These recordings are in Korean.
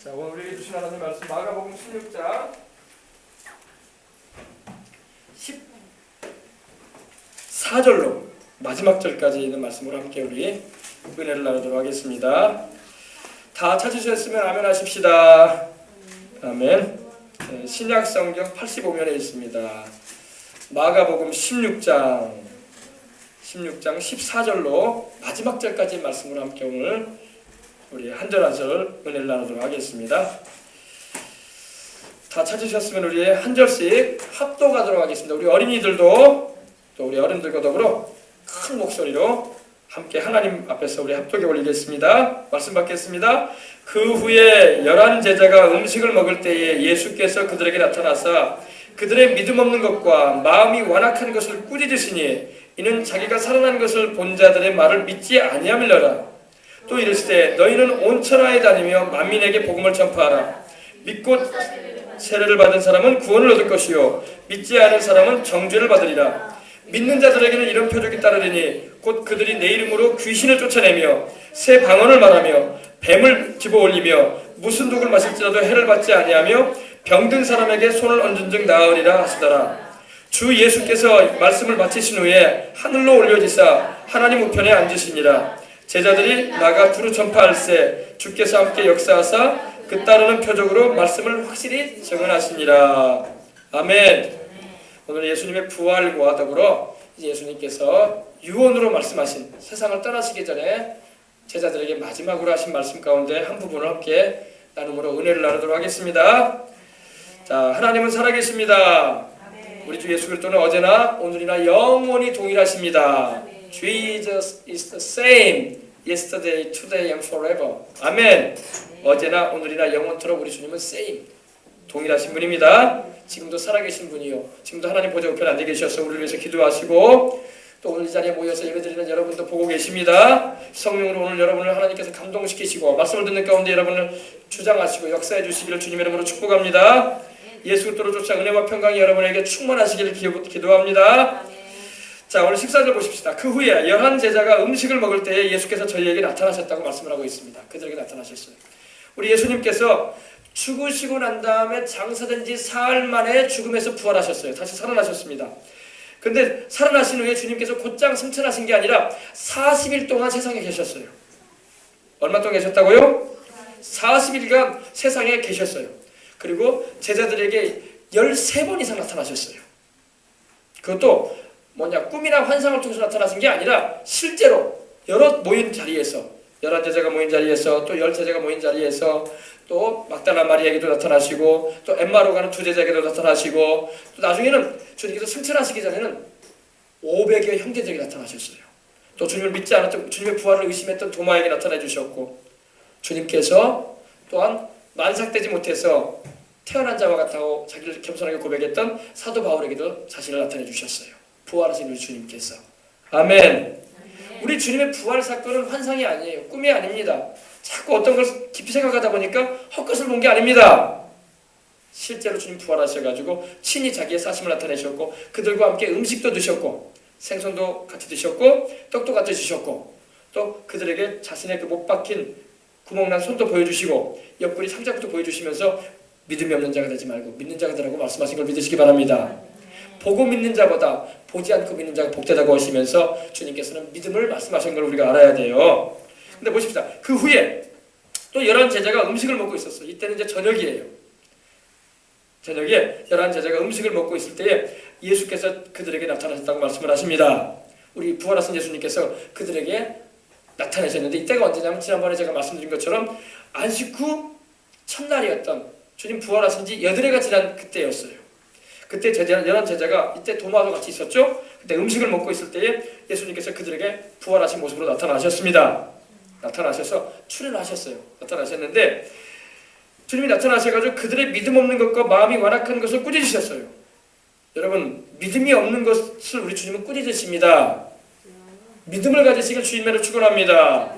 자, 오늘 우리에게 주신 하나님의 말씀 마가복음 16장 14절로 마지막 절까지 있는 말씀으로 함께 우리 은혜를 나누도록 하겠습니다. 다 찾으셨으면 아멘 하십시다. 아멘. 네, 신약성경 85면에 있습니다. 마가복음 16장 14절로 마지막 절까지 말씀으로 함께 오늘 우리 한 절 한 절 은혜를 나누도록 하겠습니다. 다 찾으셨으면 우리 한 절씩 합독하도록 하겠습니다. 우리 어린이들도 또 우리 어른들과 더불어 큰 목소리로 함께 하나님 앞에서 우리 합독에 올리겠습니다. 말씀 받겠습니다. 그 후에 11 제자가 음식을 먹을 때에 예수께서 그들에게 나타나사 그들의 믿음 없는 것과 마음이 완악한 것을 꾸짖으시니 이는 자기가 살아난 것을 본 자들의 말을 믿지 아니함이러라. 또 이르시되 너희는 온 천하에 다니며 만민에게 복음을 전파하라. 믿고 세례를 받은 사람은 구원을 얻을 것이요 믿지 않은 사람은 정죄를 받으리라. 믿는 자들에게는 이런 표적이 따르리니 곧 그들이 내 이름으로 귀신을 쫓아내며 새 방언을 말하며 뱀을 집어올리며 무슨 독을 마실지라도 해를 받지 아니하며 병든 사람에게 손을 얹은 즉 나으리라 하시더라. 주 예수께서 말씀을 마치신 후에 하늘로 올려지사 하나님 우편에 앉으시니라. 제자들이 나가 두루 전파할세 주께서 함께 역사하사 그 따르는 표적으로 말씀을 확실히 증언하시니라. 아멘. 오늘 예수님의 부활과 더불어 이제 예수님께서 유언으로 말씀하신 세상을 떠나시기 전에 제자들에게 마지막으로 하신 말씀 가운데 한 부분을 함께 나눔으로 은혜를 나누도록 하겠습니다. 자, 하나님은 살아계십니다. 우리 주 예수 그리스도는 어제나 오늘이나 영원히 동일하십니다. Jesus is the same yesterday, today and forever. 아멘. 어제나 오늘이나 영원토록 우리 주님은 same, 동일하신 분입니다. 지금도 살아계신 분이요 지금도 하나님 보좌 우편에 앉아 계셔서 우리를 위해서 기도하시고 또 오늘 이 자리에 모여서 예배드리는 여러분도 보고 계십니다. 성령으로 오늘 여러분을 하나님께서 감동시키시고 말씀을 듣는 가운데 여러분을 주장하시고 역사해 주시기를 주님의 이름으로 축복합니다. 예수 그리스도로 쫓아 은혜와 평강이 여러분에게 충만하시기를 기도합니다. 자, 오늘 14절 보십시다. 그 후에 11 제자가 음식을 먹을 때에 예수께서 저희에게 나타나셨다고 말씀을 하고 있습니다. 그들에게 나타나셨어요. 우리 예수님께서 죽으시고 난 다음에 장사된 지 사흘 만에 죽음에서 부활하셨어요. 다시 살아나셨습니다. 근데 살아나신 후에 주님께서 곧장 승천하신 게 아니라 40일 동안 세상에 계셨어요. 얼마 동안 계셨다고요? 40일간 세상에 계셨어요. 그리고 제자들에게 13번 이상 나타나셨어요. 그것도 꿈이나 환상을 통해서 나타나신 게 아니라 실제로 여러 모인 자리에서 11 제자가 모인 자리에서 또 10 제자가 모인 자리에서 또 막달라 마리아에게도 나타나시고 또 엠마로 가는 2 제자에게도 나타나시고 또 나중에는 주님께서 승천하시기 전에는 500여 형제들에게 나타나셨어요. 또 주님을 믿지 않았던 주님의 부활을 의심했던 도마에게 나타나 주셨고 주님께서 또한 만삭되지 못해서 태어난 자와 같다고 자기를 겸손하게 고백했던 사도 바울에게도 자신을 나타내 주셨어요. 부활하신 우리 주님께서. 아멘. 우리 주님의 부활 사건은 환상이 아니에요. 꿈이 아닙니다. 자꾸 어떤 걸 깊이 생각하다 보니까 헛것을 본 게 아닙니다. 실제로 주님 부활하셔가지고 친히 자기의 사심을 나타내셨고 그들과 함께 음식도 드셨고 생선도 같이 드셨고 떡도 같이 주셨고 또 그들에게 자신의 그 못 박힌 구멍난 손도 보여주시고 옆구리 상자부터 보여주시면서 믿음이 없는 자가 되지 말고 믿는 자가 되라고 말씀하신 걸 믿으시기 바랍니다. 보고 믿는 자보다 보지 않고 믿는 자가 복되다고 하시면서 주님께서는 믿음을 말씀하신 걸 우리가 알아야 돼요. 근데 보십시다. 그 후에 또 11 제자가 음식을 먹고 있었어요. 이때는 이제 저녁이에요. 저녁에 11 제자가 음식을 먹고 있을 때에 예수께서 그들에게 나타나셨다고 말씀을 하십니다. 우리 부활하신 예수님께서 그들에게 나타나셨는데 이때가 언제냐면 지난번에 제가 말씀드린 것처럼 안식 후 첫날이었던 주님 부활하신 지 8회가 지난 그때였어요. 그때 11 제자가 이때 도마도 같이 있었죠. 그때 음식을 먹고 있을 때에 예수님께서 그들에게 부활하신 모습으로 나타나셨습니다. 나타나셔서 출현하셨어요. 나타나셨는데 주님이 나타나셔가지고 그들의 믿음 없는 것과 마음이 완악한 것을 꾸짖으셨어요. 여러분, 믿음이 없는 것을 우리 주님은 꾸짖으십니다. 믿음을 가지시길 주님으로 축원합니다.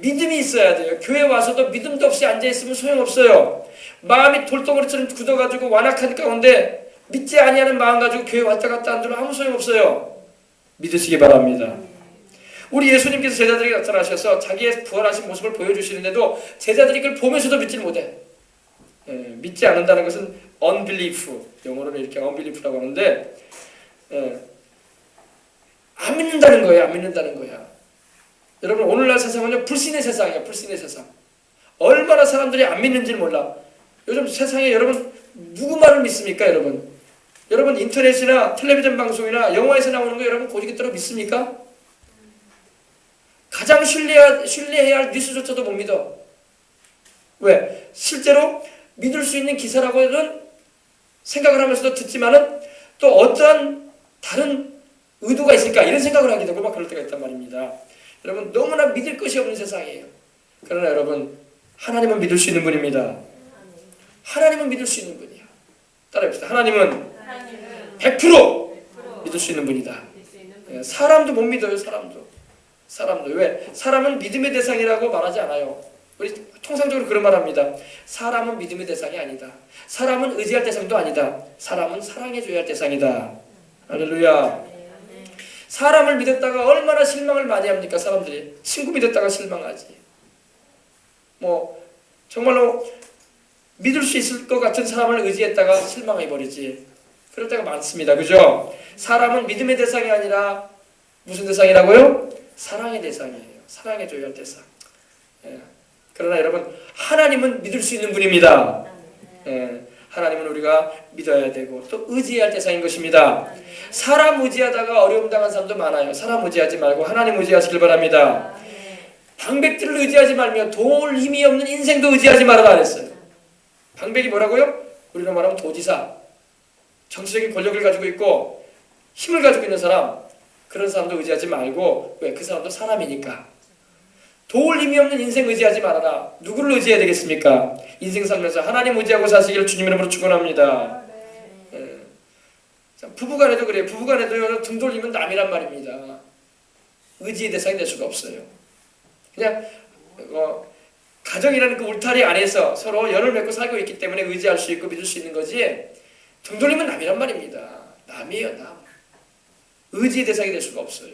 믿음이 있어야 돼요. 교회 와서도 믿음도 없이 앉아있으면 소용없어요. 마음이 돌덩어리처럼 굳어가지고 완악한 가운데 믿지 아니하는 마음 가지고 교회 왔다 갔다 한들 아무 소용없어요. 믿으시기 바랍니다. 우리 예수님께서 제자들에게 나타나셔서 자기의 부활하신 모습을 보여주시는데도 제자들이 그걸 보면서도 믿지 못해. 믿지 않는다는 것은 unbelief, 영어로는 이렇게 unbelief라고 하는데 안 믿는다는 거예요. 안 믿는다는 거야. 여러분 오늘날 세상은요 불신의 세상이에요. 불신의 세상. 얼마나 사람들이 안 믿는지 몰라. 요즘 세상에 여러분 누구 말을 믿습니까? 여러분 인터넷이나 텔레비전 방송이나 영화에서 나오는 거 여러분 고지겠다로 믿습니까? 가장 신뢰해야 할 뉴스조차도 못 믿어. 왜? 실제로 믿을 수 있는 기사라고는 생각을 하면서도 듣지만은 또 어떠한 다른 의도가 있을까 이런 생각을 하게 되고 막 그럴 때가 있단 말입니다. 여러분 너무나 믿을 것이 없는 세상이에요. 그러나 여러분 하나님은 믿을 수 있는 분입니다. 하나님은 믿을 수 있는 분이야. 따라해봅시다. 하나님은 100% 믿을 수 있는 분이다. 사람도 못 믿어요. 사람도 왜? 사람은 믿음의 대상이라고 말하지 않아요. 우리 통상적으로 그런 말 합니다. 사람은 믿음의 대상이 아니다. 사람은 의지할 대상도 아니다. 사람은 사랑해줘야 할 대상이다. 할렐루야. 사람을 믿었다가 얼마나 실망을 많이 합니까? 사람들이 친구 믿었다가 실망하지. 정말로 믿을 수 있을 것 같은 사람을 의지했다가 실망해버리지. 그럴 때가 많습니다. 그죠? 사람은 믿음의 대상이 아니라 무슨 대상이라고요? 사랑의 대상이에요. 사랑해줘야 할 대상. 그러나 여러분 하나님은 믿을 수 있는 분입니다. 하나님은 우리가 믿어야 되고 또 의지해야 할 대상인 것입니다. 사람 의지하다가 어려움 당한 사람도 많아요. 사람 의지하지 말고 하나님 의지하시길 바랍니다. 방백들을 의지하지 말며 도울 힘이 없는 인생도 의지하지 말아라 그랬어요. 방백이 뭐라고요? 우리로 말하면 도지사. 정치적인 권력을 가지고 있고 힘을 가지고 있는 사람, 그런 사람도 의지하지 말고 왜? 그 사람도 사람이니까. 도울 힘이 없는 인생 의지하지 말아라. 누구를 의지해야 되겠습니까? 인생 살면서 하나님 의지하고 사시기를 주님 이름으로 축원합니다. 부부간에도 그래요. 부부간에도 등 돌리면 남이란 말입니다. 의지의 대상이 될 수가 없어요. 그냥 가정이라는 그 울타리 안에서 서로 연을 맺고 살고 있기 때문에 의지할 수 있고 믿을 수 있는 거지 등 돌리면 남이란 말입니다. 남이에요. 남. 의지의 대상이 될 수가 없어요.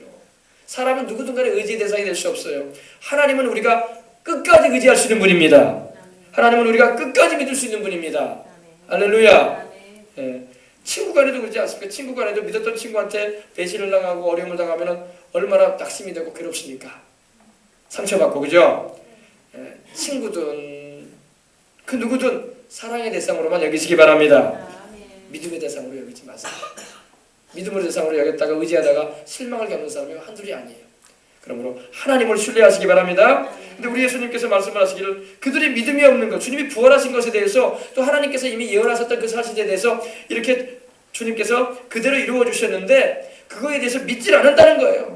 사람은 누구든 간에 의지의 대상이 될 수 없어요. 하나님은 우리가 끝까지 의지할 수 있는 분입니다. 하나님은 우리가 끝까지 믿을 수 있는 분입니다. 할렐루야. 친구 간에도 그러지 않습니까? 친구 간에도 믿었던 친구한테 배신을 당하고 어려움을 당하면 얼마나 낙심이 되고 괴롭습니까? 상처받고, 그죠? 친구든 그 누구든 사랑의 대상으로만 여기시기 바랍니다. 믿음의 대상으로 여기지 마세요. 믿음의 대상으로 여겼다가 의지하다가 실망을 겪는 사람이 한둘이 아니에요. 그러므로 하나님을 신뢰하시기 바랍니다. 근데 우리 예수님께서 말씀을 하시기를 그들이 믿음이 없는 것, 주님이 부활하신 것에 대해서 또 하나님께서 이미 예언하셨던 그 사실에 대해서 이렇게 주님께서 그대로 이루어 주셨는데 그거에 대해서 믿질 않는다는 거예요.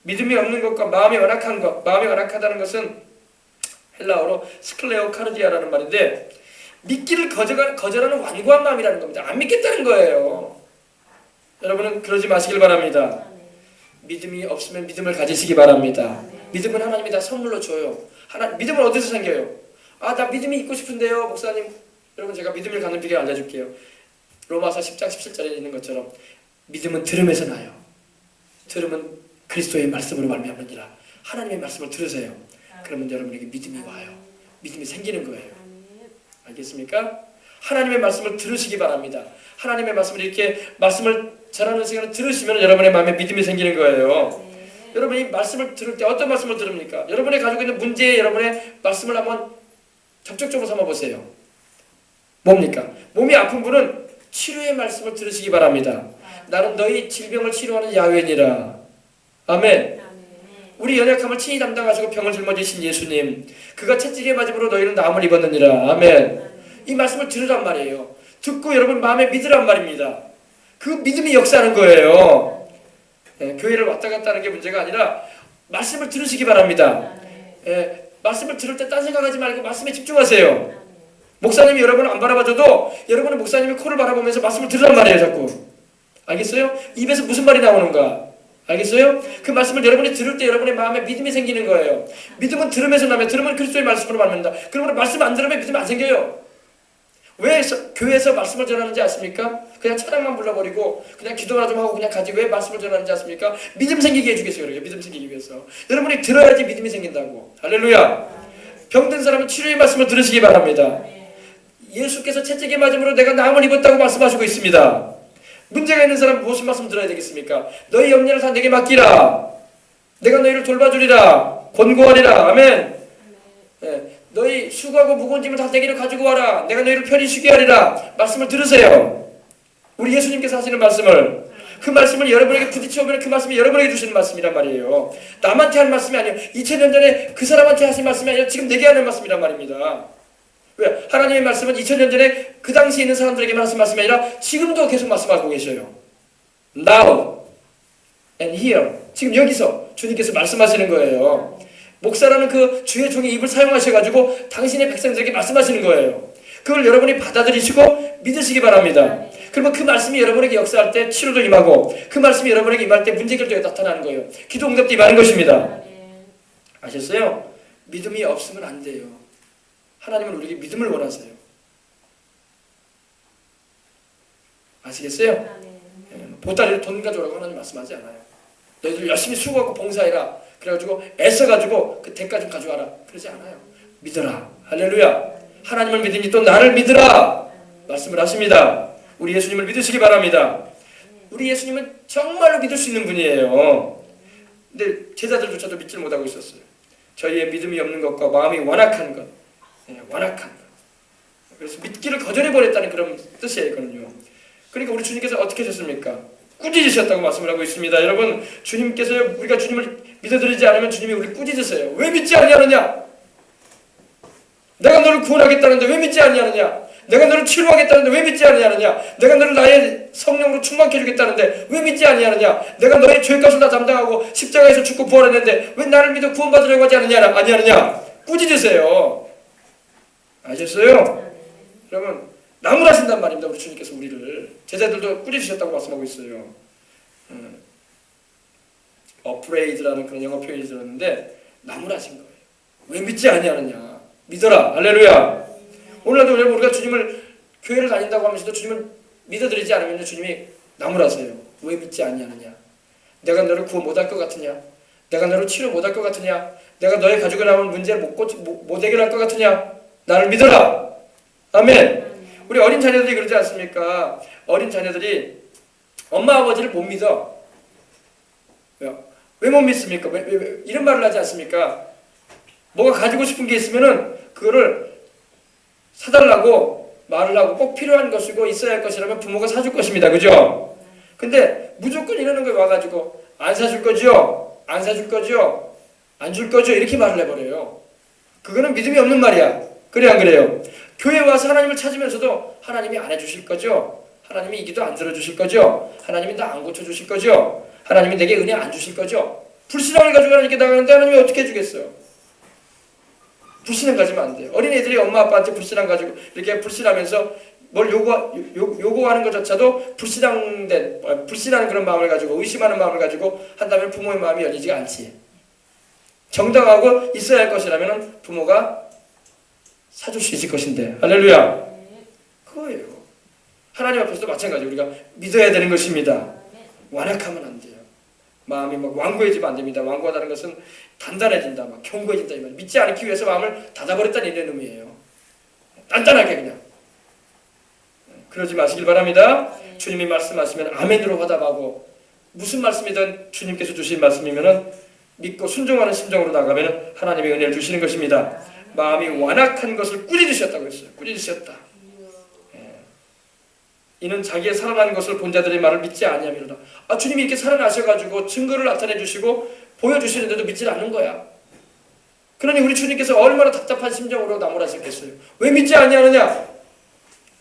믿음이 없는 것과 마음이 완악한 것, 마음이 완악하다는 것은 헬라어로 스클레오카르디아라는 말인데 믿기를 거절하는 완고한 마음이라는 겁니다. 안 믿겠다는 거예요. 여러분은 그러지 마시길 바랍니다. 믿음이 없으면 믿음을 가지시기 바랍니다. 믿음은 하나님이 다 선물로 줘요. 믿음은 어디서 생겨요? 나 믿음이 있고 싶은데요, 목사님. 여러분 제가 믿음을 갖는 비결 알려줄게요. 로마서 10장 17절에 있는 것처럼 믿음은 들음에서 나요. 들음은 그리스도의 말씀으로 말미암으니라. 하나님의 말씀을 들으세요. 그러면 여러분에게 믿음이 와요. 믿음이 생기는 거예요. 알겠습니까? 하나님의 말씀을 들으시기 바랍니다. 하나님의 말씀을 이렇게 말씀을 전하는 시간을 들으시면 여러분의 마음에 믿음이 생기는 거예요. 여러분이 말씀을 들을 때 어떤 말씀을 들습니까? 여러분이 가지고 있는 문제에 여러분의 말씀을 한번 적극적으로 삼아보세요. 뭡니까? 몸이 아픈 분은 치료의 말씀을 들으시기 바랍니다. 나는 너희 질병을 치료하는 야훼니라. 아멘. 우리 연약함을 친히 담당하시고 병을 짊어지신 예수님, 그가 채찍에 맞음으로 너희는 나음을 입었느니라. 아멘. 이 말씀을 들으란 말이에요. 듣고 여러분 마음에 믿으란 말입니다. 그 믿음이 역사하는 거예요. 교회를 왔다 갔다 하는 게 문제가 아니라 말씀을 들으시기 바랍니다. 말씀을 들을 때 딴 생각하지 말고 말씀에 집중하세요. 목사님이 여러분을 안 바라봐줘도 여러분은 목사님이 코를 바라보면서 말씀을 들으란 말이에요. 자꾸. 알겠어요? 입에서 무슨 말이 나오는가? 알겠어요? 그 말씀을 여러분이 들을 때 여러분의 마음에 믿음이 생기는 거예요. 믿음은 들으면서 나면 들으면 그리스도의 말씀으로 말합니다. 그러므로 말씀 안 들으면 믿음 안 생겨요. 왜 교회에서 말씀을 전하는지 아십니까? 그냥 찬양만 불러버리고 그냥 기도만 좀 하고 그냥 가지 왜 말씀을 전하는지 아십니까? 믿음 생기게 해주기 위해서 그래요. 믿음 생기기 위해서. 여러분이 들어야지 믿음이 생긴다고. 할렐루야. 병든 사람은 치료의 말씀을 들으시기 바랍니다. 예수께서 채찍에 맞음으로 내가 나음을 입었다고 말씀하시고 있습니다. 문제가 있는 사람은 무슨 말씀 들어야 되겠습니까? 너희 염려를 다 내게 맡기라. 내가 너희를 돌봐주리라. 권고하리라. 아멘. 네. 너희 수고하고 무거운 짐을 다 내게로 가지고 와라. 내가 너희를 편히 쉬게 하리라. 말씀을 들으세요. 우리 예수님께서 하시는 말씀을. 그 말씀을 여러분에게 부딪혀오면 그 말씀이 여러분에게 주시는 말씀이란 말이에요. 남한테 하는 말씀이 아니에요. 2000년 전에 그 사람한테 하신 말씀이 아니라 지금 내게 하는 말씀이란 말입니다. 왜? 하나님의 말씀은 2000년 전에 그 당시에 있는 사람들에게만 하신 말씀이 아니라 지금도 계속 말씀하고 계셔요. Now and here. 지금 여기서 주님께서 말씀하시는 거예요. 목사라는 그 주의 종의 입을 사용하셔가지고 당신의 백성들에게 말씀하시는 거예요. 그걸 여러분이 받아들이시고 믿으시기 바랍니다. 그러면 그 말씀이 여러분에게 역사할 때 치료도 임하고 그 말씀이 여러분에게 임할 때 문제 해결도 나타나는 거예요. 기도 응답도 임하는 것입니다. 아셨어요? 믿음이 없으면 안 돼요. 하나님은 우리에게 믿음을 원하세요. 아시겠어요? 보따리를 돈 가져오라고 하나님 말씀하지 않아요. 너희들 열심히 수고하고 봉사해라. 그래가지고 애써가지고 그 대가 좀 가져와라. 그러지 않아요. 믿어라. 할렐루야. 하나님을 믿으니 또 나를 믿으라. 말씀을 하십니다. 우리 예수님을 믿으시기 바랍니다. 우리 예수님은 정말로 믿을 수 있는 분이에요. 근데 제자들조차도 믿지 못하고 있었어요. 저희의 믿음이 없는 것과 마음이 완악한 것. 완악한 것. 그래서 믿기를 거절해버렸다는 그런 뜻이거든요. 그러니까 우리 주님께서 어떻게 하셨습니까? 꾸짖으셨다고 말씀을 하고 있습니다. 여러분, 주님께서 우리가 주님을 믿어드리지 않으면 주님이 우리 꾸짖으세요. 왜 믿지 아니하느냐? 내가 너를 구원하겠다는데 왜 믿지 아니하느냐? 내가 너를 치료하겠다는데 왜 믿지 아니하느냐? 내가 너를 나의 성령으로 충만케 해주겠다는데 왜 믿지 아니하느냐? 내가 너의 죄값을 다 담당하고 십자가에서 죽고 부활했는데 왜 나를 믿어 구원받으려고 하지 아니하느냐? 꾸짖으세요. 아셨어요? 여러분, 나무라신단 말입니다. 우리 주님께서 우리를. 제자들도 꾸짖으셨다고 말씀하고 있어요. afraid라는 그런 영어 표현이 들었는데 나무라신 거예요. 왜 믿지 아니하느냐? 믿어라. 할렐루야. 오늘날도 여러분 우리가 주님을 교회를 다닌다고 하면서도 주님을 믿어드리지 않으면 주님이 나무라세요. 왜 믿지 아니하느냐? 내가 너를 구원 못할 것 같으냐? 내가 너를 치료 못할 것 같으냐? 내가 너의 가지고 남은 문제를 못 해결할 것 같으냐? 나를 믿어라. 아멘. 우리 어린 자녀들이 그러지 않습니까? 어린 자녀들이 엄마 아버지를 못 믿어. 왜 못 믿습니까? 왜 이런 말을 하지 않습니까? 뭐가 가지고 싶은 게 있으면은 그거를 사달라고 말을 하고 꼭 필요한 것이고 있어야 할 것이라면 부모가 사줄 것입니다. 그죠? 근데 무조건 이러는 거에 와가지고 안 사줄 거죠? 안 사줄 거죠? 안 줄 거죠? 이렇게 말을 해버려요. 그거는 믿음이 없는 말이야. 그래 안 그래요? 교회 와서 하나님을 찾으면서도 하나님이 안 해주실 거죠? 하나님이 이 기도 안 들어주실 거죠? 하나님이 나 안 고쳐주실 거죠? 하나님이 내게 은혜 안 주실 거죠? 불신앙을 가지고 하나님께 나가는데 하나님이 어떻게 해주겠어요? 불신앙 가지면 안 돼요. 어린애들이 엄마 아빠한테 불신앙 가지고 이렇게 불신하면서 뭘 요구하는 것조차도 불신하는 그런 마음을 가지고 의심하는 마음을 가지고 한다면 부모의 마음이 열리지가 않지. 정당하고 있어야 할 것이라면 부모가 사줄 수 있을 것인데. 할렐루야. 그거예요. 하나님 앞에서도 마찬가지. 우리가 믿어야 되는 것입니다. 완악하면 안 돼요. 마음이 막 완고해지면 안 됩니다. 완고하다는 것은 단단해진다, 막 견고해진다 이 말. 믿지 않기 위해서 마음을 닫아버렸다는 이런 의미예요. 단단하게 그냥. 그러지 마시길 바랍니다. 주님이 말씀하시면 아멘으로 화답하고 무슨 말씀이든 주님께서 주신 말씀이면은 믿고 순종하는 심정으로 나가면 하나님의 은혜를 주시는 것입니다. 마음이 완악한 것을 꾸짖으셨다고 했어요. 꾸짖으셨다. 이는 자기의 살아난 것을 본 자들의 말을 믿지 아니하미로다. 주님이 이렇게 살아나셔가지고 증거를 나타내 주시고 보여주시는데도 믿지 않는 거야. 그러니 우리 주님께서 얼마나 답답한 심정으로 나무라셨겠어요. 왜 믿지 아니하느냐?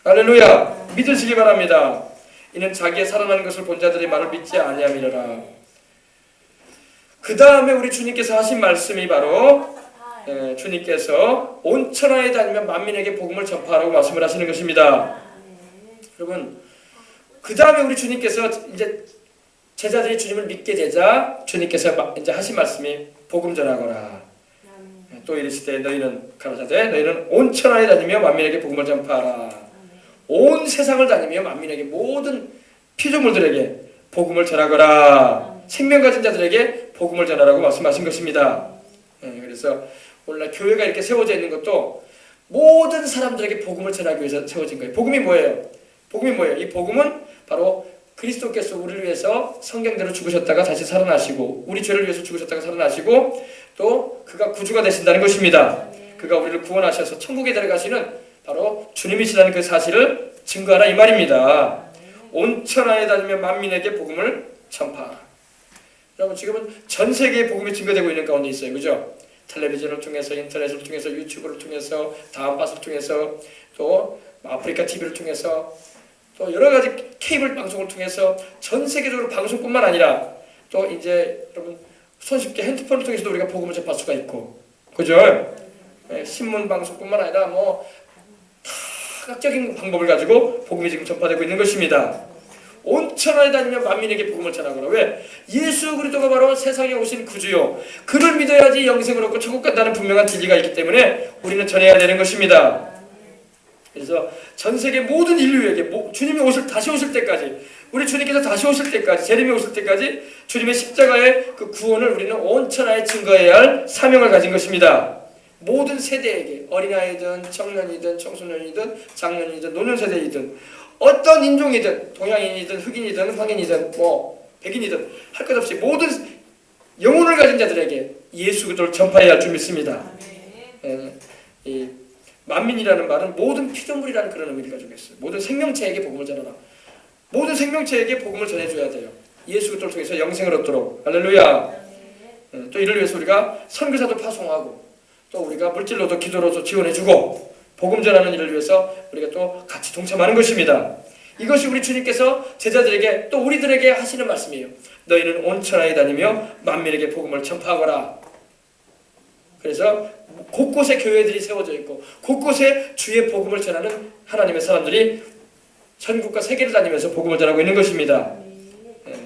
할렐루야. 믿으시기 바랍니다. 이는 자기의 살아나는 것을 본 자들의 말을 믿지 아니하미로라. 그 다음에 우리 주님께서 하신 말씀이 바로 주님께서 온 천하에 다니며 만민에게 복음을 전파하라고 말씀을 하시는 것입니다. 여러분, 그 다음에 우리 주님께서 이제 제자들이 주님을 믿게 되자 주님께서 이제 하신 말씀이 복음 전하거라. 또 이르시되 너희는 가라사대 너희는 온 천하에 다니며 만민에게 복음을 전파하라. 온 세상을 다니며 만민에게 모든 피조물들에게 복음을 전하거라. 생명 가진 자들에게 복음을 전하라고 말씀하신 것입니다. 그래서 오늘날 교회가 이렇게 세워져 있는 것도 모든 사람들에게 복음을 전하기 위해서 세워진 거예요. 복음이 뭐예요? 복음이 뭐예요? 이 복음은 바로 그리스도께서 우리를 위해서 성경대로 죽으셨다가 다시 살아나시고 우리 죄를 위해서 죽으셨다가 살아나시고 또 그가 구주가 되신다는 것입니다. 그가 우리를 구원하셔서 천국에 데려가시는 바로 주님이시라는 그 사실을 증거하라 이 말입니다. 온 천하에 다니며 만민에게 복음을 전파하라. 여러분 지금은 전 세계에 복음이 증거되고 있는 가운데 있어요. 그죠? 텔레비전을 통해서 인터넷을 통해서 유튜브를 통해서 다음팟을 통해서 또 아프리카 TV를 통해서 또 여러 가지 케이블 방송을 통해서 전 세계적으로 방송뿐만 아니라 또 이제 여러분 손쉽게 핸드폰을 통해서도 우리가 복음을 접할 수가 있고 그죠? 신문 방송뿐만 아니라 뭐 다각적인 방법을 가지고 복음이 지금 전파되고 있는 것입니다. 온 천하에 다니며 만민에게 복음을 전하거라. 왜? 예수 그리스도가 바로 세상에 오신 구주요. 그를 믿어야지 영생을 얻고 천국 간다는 분명한 진리가 있기 때문에 우리는 전해야 되는 것입니다. 그래서 전 세계 모든 인류에게 주님이 다시 오실 때까지 우리 주님께서 다시 오실 때까지 재림이 오실 때까지 주님의 십자가의 그 구원을 우리는 온 천하에 증거해야 할 사명을 가진 것입니다. 모든 세대에게 어린아이든 청년이든 청소년이든 장년이든 노년세대이든 어떤 인종이든 동양인이든 흑인이든 황인이든 뭐 백인이든 할 것 없이 모든 영혼을 가진 자들에게 예수 그리스도를 전파해야 할 줄 믿습니다. 이 만민이라는 말은 모든 피조물이라는 그런 의미를 가지고 있어요. 모든 생명체에게 복음을 전하라. 모든 생명체에게 복음을 전해줘야 돼요. 예수 그리스도를 통해서 영생을 얻도록. 할렐루야. 또 이를 위해서 우리가 선교사도 파송하고 또 우리가 물질로도 기도로도 지원해주고 복음 전하는 일을 위해서 우리가 또 같이 동참하는 것입니다. 이것이 우리 주님께서 제자들에게 또 우리들에게 하시는 말씀이에요. 너희는 온 천하에 다니며 만민에게 복음을 전파하거라. 그래서 곳곳에 교회들이 세워져 있고 곳곳에 주의 복음을 전하는 하나님의 사람들이 전국과 세계를 다니면서 복음을 전하고 있는 것입니다.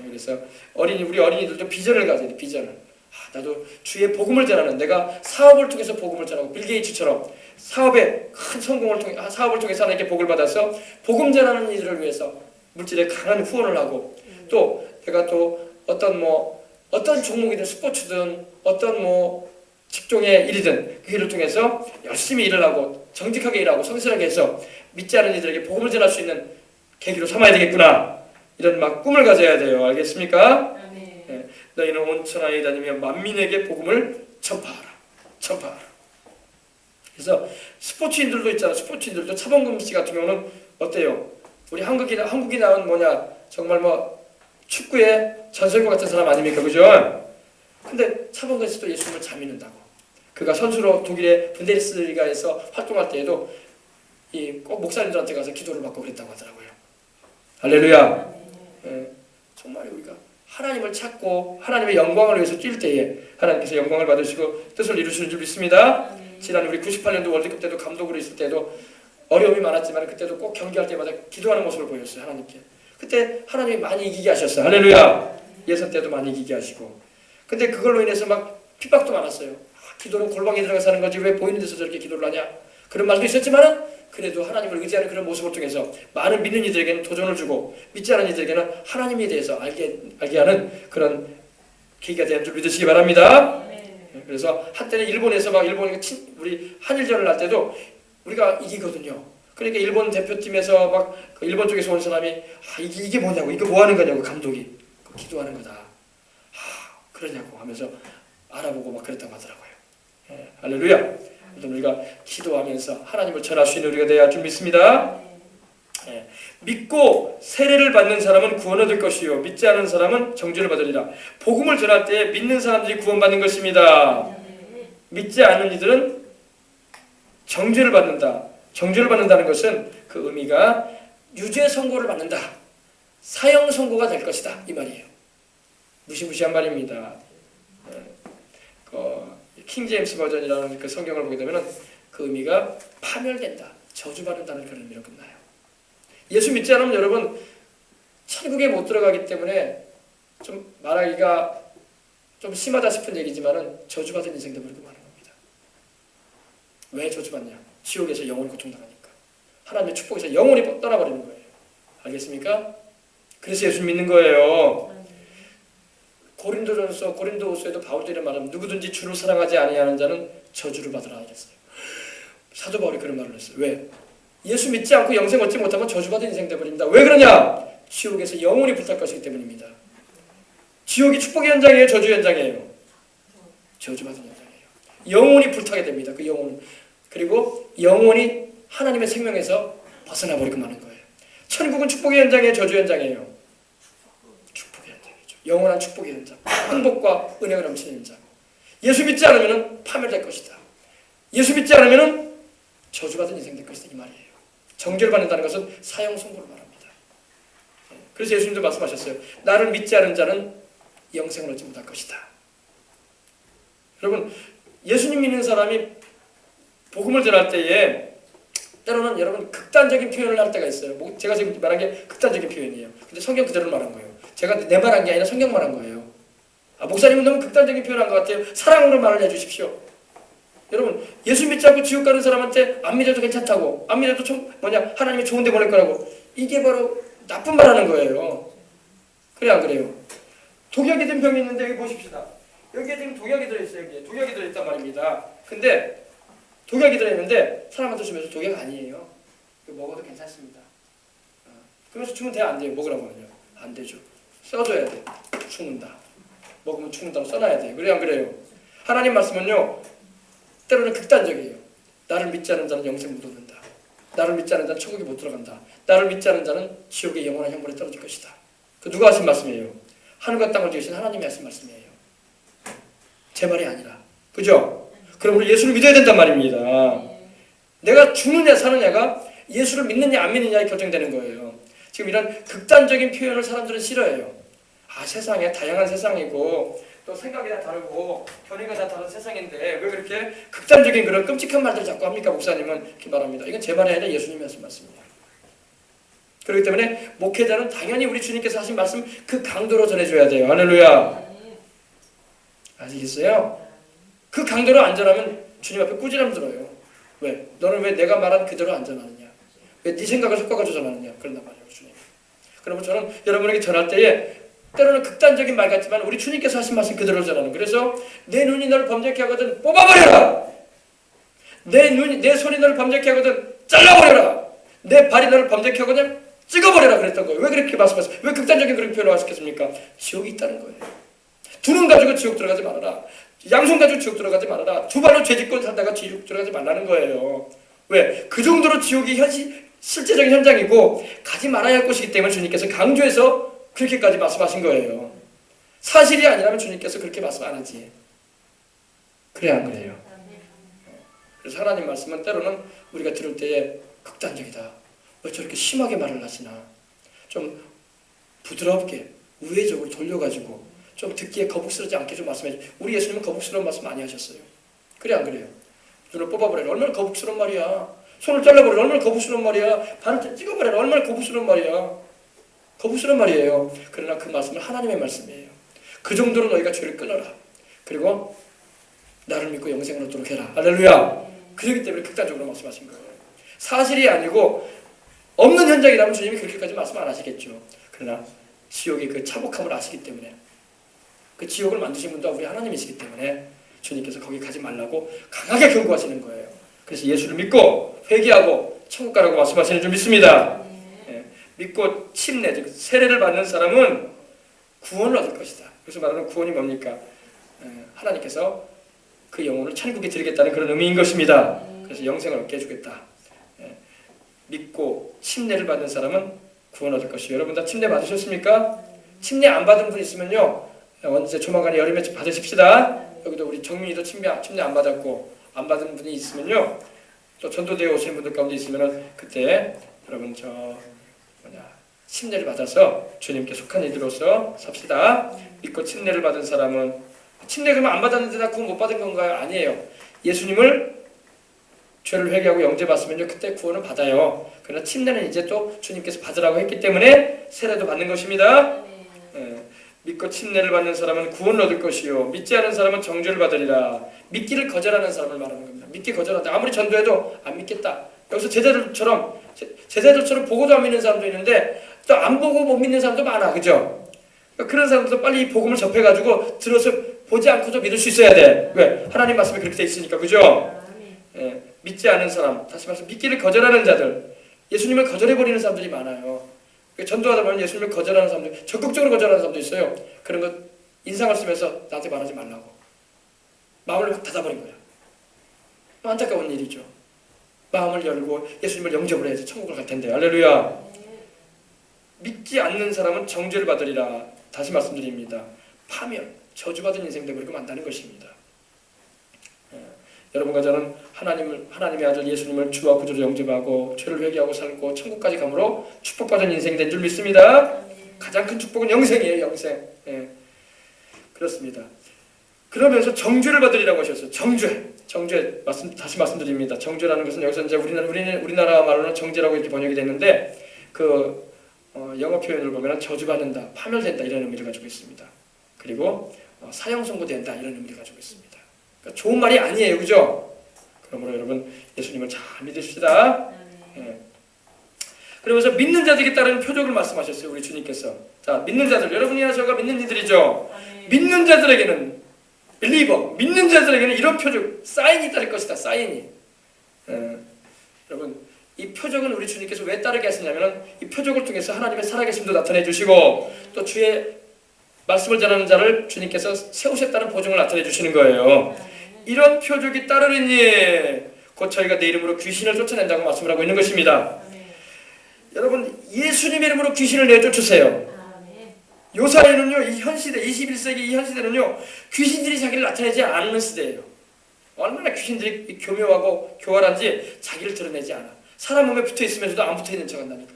그래서 우리 어린이들도 비전을 가져야 돼. 비전을. 나도 주의 복음을 전하는 내가 사업을 통해서 복음을 전하고 빌 게이츠처럼 사업의 큰 성공을 통해 사업을 통해서 하나님께 복을 받아서 복음 전하는 이들을 위해서 물질에 강한 후원을 하고 또 내가 또 어떤 종목이든 스포츠든 어떤 직종의 일이든 그 일을 통해서 열심히 일을 하고 정직하게 일하고 성실하게 해서 믿지 않는 이들에게 복음을 전할 수 있는 계기로 삼아야 되겠구나. 이런 꿈을 가져야 돼요. 알겠습니까? 너희는 온 천하에 다니며 만민에게 복음을 전파하라. 그래서 스포츠인들도 있잖아. 스포츠인들도 차범근 씨 같은 경우는 어때요? 우리 한국이 나온 정말 축구의 전설과 같은 사람 아닙니까? 그죠? 근데 차범근 씨도 예수님을 잘 믿는다고. 그가 선수로 독일의 분데스리가에서 활동할 때에도 꼭 목사님들한테 가서 기도를 받고 그랬다고 하더라고요. 할렐루야. 정말 우리가 하나님을 찾고 하나님의 영광을 위해서 뛸 때에 하나님께서 영광을 받으시고 뜻을 이루시는 줄 믿습니다. 지난 우리 98년도 월드컵 때도 감독으로 있을 때도 어려움이 많았지만 그때도 꼭 경기할 때마다 기도하는 모습을 보였어요. 하나님께. 그때 하나님이 많이 이기게 하셨어요. 할렐루야. 예선 때도 많이 이기게 하시고. 근데 그걸로 인해서 핍박도 많았어요. 기도는 골방에 들어가서 하는 거지 왜 보이는 데서 저렇게 기도를 하냐. 그런 말도 있었지만은 그래도 하나님을 의지하는 그런 모습을 통해서 많은 믿는 이들에게는 도전을 주고 믿지 않은 이들에게는 하나님에 대해서 알게 하는 그런 계기가 되는 줄 믿으시기 바랍니다. 그래서 한때는 일본에서 우리 한일전을 할 때도 우리가 이기거든요. 그러니까 일본 대표팀에서 일본 쪽에서 온 사람이 이게 뭐냐고 이거 뭐 하는 거냐고 감독이 기도하는 거다. 그러냐고 하면서 알아보고 그랬다고 하더라고요. 할렐루야. 우리가 기도하면서 하나님을 전할 수 있는 우리가 되어야 할 줄 믿습니다. 믿고 세례를 받는 사람은 구원 얻을 것이요 믿지 않은 사람은 정죄를 받으리라. 복음을 전할 때 믿는 사람들이 구원받는 것입니다. 믿지 않는 이들은 정죄를 받는다. 정죄를 받는다는 것은 그 의미가 유죄 선고를 받는다. 사형 선고가 될 것이다. 이 말이에요. 무시무시한 말입니다. 킹 제임스 버전이라는 그 성경을 보게 되면 그 의미가 파멸된다, 저주받는다는 그런 의미로 끝나요. 예수 믿지 않으면 여러분 천국에 못 들어가기 때문에 좀 말하기가 좀 심하다 싶은 얘기지만은 저주받은 인생 되버리고 마는 겁니다. 왜 저주받냐? 지옥에서 영원히 고통당하니까. 하나님의 축복에서 영원히 떠나버리는 거예요. 알겠습니까? 그래서 예수 믿는 거예요. 고린도후서에도 바울들이 말하면 누구든지 주를 사랑하지 아니하는 자는 저주를 받으라 이랬어요. 사도 바울이 그런 말을 했어요. 왜? 예수 믿지 않고 영생 얻지 못하면 저주받은 인생 되어버립니다. 왜 그러냐? 지옥에서 영원히 불탈 것이기 때문입니다. 지옥이 축복의 현장이에요? 저주의 현장이에요? 저주받은 현장이에요. 영원히 불타게 됩니다. 그 영혼은. 그리고 영원히 하나님의 생명에서 벗어나 버리고 마는 거예요. 천국은 축복의 현장이에요? 저주의 현장이에요? 축복의 현장이죠. 영원한 축복의 현장. 행복과 은혜가 넘치는 현장. 예수 믿지 않으면 파멸될 것이다. 예수 믿지 않으면 저주받은 인생 될 것이다 이 말이에요. 정죄를 받는다는 것은 사형선고를 말합니다. 그래서 예수님도 말씀하셨어요. 나를 믿지 않은 자는 영생을 얻지 못할 것이다. 여러분 예수님 믿는 사람이 복음을 전할 때에 때로는 여러분 극단적인 표현을 할 때가 있어요. 제가 지금 말한 게 극단적인 표현이에요. 근데 성경 그대로 말한 거예요. 제가 내 말한 게 아니라 성경 말한 거예요. 목사님은 너무 극단적인 표현한 것 같아요. 사랑으로 말을 해주십시오. 여러분 예수 믿지 않고 지옥 가는 사람한테 안 믿어도 괜찮다고, 안 믿어도 하나님이 좋은 데 보낼 거라고, 이게 바로 나쁜 말 하는 거예요. 그래 안 그래요? 독약이 든 병이 있는데 여기 보십시다. 여기에 지금 독약이 들어있어요. 여기에 독약이 들어있단 말입니다. 근데 독약이 들어있는데 사람한테 주면서 독약 아니에요. 이거 먹어도 괜찮습니다. 그러면서 주면 돼요? 안 돼요? 먹으라고 하면요? 안 되죠. 써줘야 돼. 죽는다. 먹으면 죽는다고 써놔야 돼요. 그래 안 그래요? 하나님 말씀은요 때로는 극단적이에요. 나를 믿지 않은 자는 영생 못 얻는다. 나를 믿지 않은 자는 천국에 못 들어간다. 나를 믿지 않은 자는 지옥의 영원한 형벌에 떨어질 것이다. 그 누가 하신 말씀이에요? 하늘과 땅을 지으신 하나님이 하신 말씀이에요. 제 말이 아니라. 그죠? 그럼 우리 예수를 믿어야 된단 말입니다. 내가 죽느냐 사느냐가 예수를 믿느냐 안 믿느냐에 결정되는 거예요. 지금 이런 극단적인 표현을 사람들은 싫어해요. 세상에 다양한 세상이고 또 생각이 다 다르고 견해가 다 다른 세상인데 왜 그렇게 극단적인 그런 끔찍한 말들을 자꾸 합니까? 목사님은 이렇게 말합니다. 이건 제 말이 아니라 예수님이 하신 말씀이에요. 그렇기 때문에 목회자는 당연히 우리 주님께서 하신 말씀 그 강도로 전해줘야 돼요. 할렐루야. 아시겠어요? 그 강도로 안 전하면 주님 앞에 꾸지람 들어요. 왜? 너는 왜 내가 말한 그대로 안 전하느냐? 왜 네 생각을 섞어가지고 전하느냐? 그런단 말이에요. 주님. 그러면 저는 여러분에게 전할 때에 때로는 극단적인 말 같지만 우리 주님께서 하신 말씀 그대로 전하는. 그래서 내 눈이 너를 범죄케 하거든 뽑아버려라. 내 손이 너를 범죄케 하거든 잘라버려라. 내 발이 너를 범죄케 하거든 찍어버려라 그랬던 거예요. 왜 그렇게 말씀하세요? 왜 극단적인 그런 표현을 하셨겠습니까? 지옥이 있다는 거예요. 두 눈 가지고 지옥 들어가지 말아라. 양손 가지고 지옥 들어가지 말아라. 두 발로 죄짓고 살다가 지옥 들어가지 말라는 거예요. 왜? 그 정도로 지옥이 실제적인 현장이고 가지 말아야 할 곳이기 때문에 주님께서 강조해서 그렇게까지 말씀하신 거예요. 사실이 아니라면 주님께서 그렇게 말씀 안 하지. 그래 안 그래요? 그래서 하나님 말씀은 때로는 우리가 들을 때에 극단적이다. 왜 저렇게 심하게 말을 하시나. 좀 부드럽게 우회적으로 돌려가지고 좀 듣기에 거북스럽지 않게 좀 말씀해 주세요. 우리 예수님은 거북스러운 말씀 많이 하셨어요. 그래 안 그래요? 눈을 뽑아버려라. 얼마나 거북스러운 말이야. 손을 잘라버려라. 얼마나 거북스러운 말이야. 발을 찍어버려라. 얼마나 거북스러운 말이야. 거북스러운 말이에요. 그러나 그 말씀은 하나님의 말씀이에요. 그 정도로 너희가 죄를 끊어라. 그리고 나를 믿고 영생을 얻도록 해라. 할렐루야. 그렇기 때문에 극단적으로 말씀하신 거예요. 사실이 아니고 없는 현장이라면 주님이 그렇게까지 말씀 안 하시겠죠. 그러나 지옥의 그 차복함을 아시기 때문에 그 지옥을 만드신 분도 우리 하나님이시기 때문에 주님께서 거기 가지 말라고 강하게 경고하시는 거예요. 그래서 예수를 믿고 회개하고 천국 가라고 말씀하시는 줄 믿습니다. 믿고 침례, 즉 세례를 받는 사람은 구원을 얻을 것이다. 그래서 말하는 구원이 뭡니까? 하나님께서 그 영혼을 천국에 드리겠다는 그런 의미인 것입니다. 그래서 영생을 얻게 해주겠다. 믿고 침례를 받는 사람은 구원 얻을 것이에요. 여러분 다 침례 받으셨습니까? 침례 안 받은 분 있으면요, 언제 조만간에 여름에 받으십시다. 여기도 우리 정민이도 침례 안 받았고 안 받은 분이 있으면요, 또 전도대회 오시는 분들 가운데 있으면은 그때 여러분 침례를 받아서 주님께 속한 이들로서 삽시다. 믿고 침례를 받은 사람은 침례 그러면 안 받았는데 나 구원 못 받은 건가요? 아니에요. 예수님을 죄를 회개하고 영접받으면요 그때 구원을 받아요. 그러나 침례는 이제 또 주님께서 받으라고 했기 때문에 세례도 받는 것입니다. 믿고 침례를 받는 사람은 구원을 얻을 것이요 믿지 않은 사람은 정죄를 받으리라. 믿기를 거절하는 사람을 말하는 겁니다. 믿기 거절한다. 아무리 전도해도 안 믿겠다. 여기서 제자들처럼 제자들처럼 보고도 안 믿는 사람도 있는데 또 안 보고 못 믿는 사람도 많아. 그죠? 그런 사람들도 빨리 이 복음을 접해가지고 들어서 보지 않고도 믿을 수 있어야 돼. 왜? 하나님 말씀이 그렇게 돼 있으니까. 그죠? 예, 믿지 않은 사람, 다시 말해서 믿기를 거절하는 자들, 예수님을 거절해버리는 사람들이 많아요. 전도하다 보면 예수님을 거절하는 사람들, 적극적으로 거절하는 사람도 있어요. 그런 거 인상을 쓰면서 나한테 말하지 말라고 마음을 확 닫아버린 거야. 안타까운 일이죠. 마음을 열고 예수님을 영접을 해야지 천국을 갈 텐데. 할렐루야. 믿지 않는 사람은 정죄를 받으리라. 다시 말씀드립니다. 파멸, 저주받은 인생 되버리고 만다는 것입니다. 여러분과 저는 하나님의 아들 예수님을 주와 구주로 영접하고 죄를 회개하고 살고 천국까지 감으로 축복받은 인생이 된 줄 믿습니다. 가장 큰 축복은 영생이에요. 영생. 예. 그렇습니다. 그러면서 정죄를 받으리라고 하셨어요. 정죄 다시 말씀드립니다. 정죄라는 것은 여기서 이제 우리나라 말로는 정죄라고 이렇게 번역이 됐는데 영어 표현을 보면 저주받는다, 파멸된다 이런 의미를 가지고 있습니다. 그리고 사형 선고된다 이런 의미를 가지고 있습니다. 그러니까 좋은 말이 아니에요, 그죠? 그러므로 여러분 예수님을 잘 믿으십시다. 예. 그러면서 믿는 자들에게 따르는 표적을 말씀하셨어요, 우리 주님께서. 자, 믿는 자들, 여러분이나 저가 믿는 이들이죠. 믿는 자들에게는 믿는 자들에게는 이런 표적, 사인이 따를 것이다. 사인이. 여러분, 이 표적은 우리 주님께서 왜 따르게 하시냐면 이 표적을 통해서 하나님의 살아계심도 나타내 주시고 또 주의 말씀을 전하는 자를 주님께서 세우셨다는 보증을 나타내 주시는 거예요. 이런 표적이 따르리니 곧 저희가 내 이름으로 귀신을 쫓아낸다고 말씀을 하고 있는 것입니다. 여러분, 예수님의 이름으로 귀신을 내쫓으세요. 요 사이는요, 이 현 시대, 21세기 이 현 시대는요, 귀신들이 자기를 나타내지 않는 시대예요. 얼마나 귀신들이 교묘하고 교활한지 자기를 드러내지 않아. 사람 몸에 붙어 있으면서도 안 붙어 있는 척 한다니까.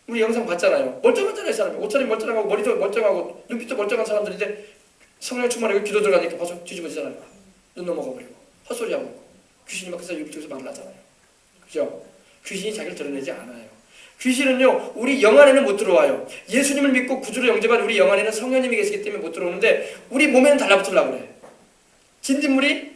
우리 영상 봤잖아요. 멀쩡하잖아요, 사람이. 옷차림 멀쩡하고 머리도 멀쩡하고 눈빛도 멀쩡한 사람들인데 성령 충만하고 기도 들어가니까 봐서 뒤집어지잖아요. 눈 넘어가 버리고 헛소리하고 있고 귀신이 막 그래서 입을 통해서 말을 하잖아요. 그죠? 귀신이 자기를 드러내지 않아요. 귀신은요, 우리 영 안에는 못 들어와요. 예수님을 믿고 구주로 영접한 우리 영 안에는 성령님이 계시기 때문에 못 들어오는데 우리 몸에는 달라붙으려고 그래. 진딧물이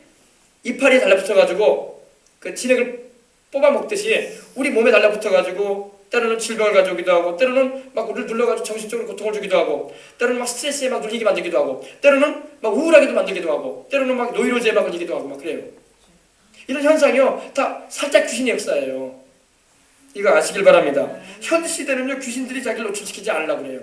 이파리에 달라붙어가지고 그 진액을 뽑아 먹듯이 우리 몸에 달라붙어가지고 때로는 질병을 가져오기도 하고 때로는 막 우리를 눌러가지고 정신적으로 고통을 주기도 하고 때로는 막 스트레스에 막 눌리게 만들기도 하고 때로는 막 우울하게도 만들기도 하고 때로는 막 노이로제에 막 걸리기도 하고 막 그래요. 이런 현상이요 다 살짝 귀신의 역사예요. 이거 아시길 바랍니다. 현 시대는요 귀신들이 자기를 노출시키지 않으려고 그래요.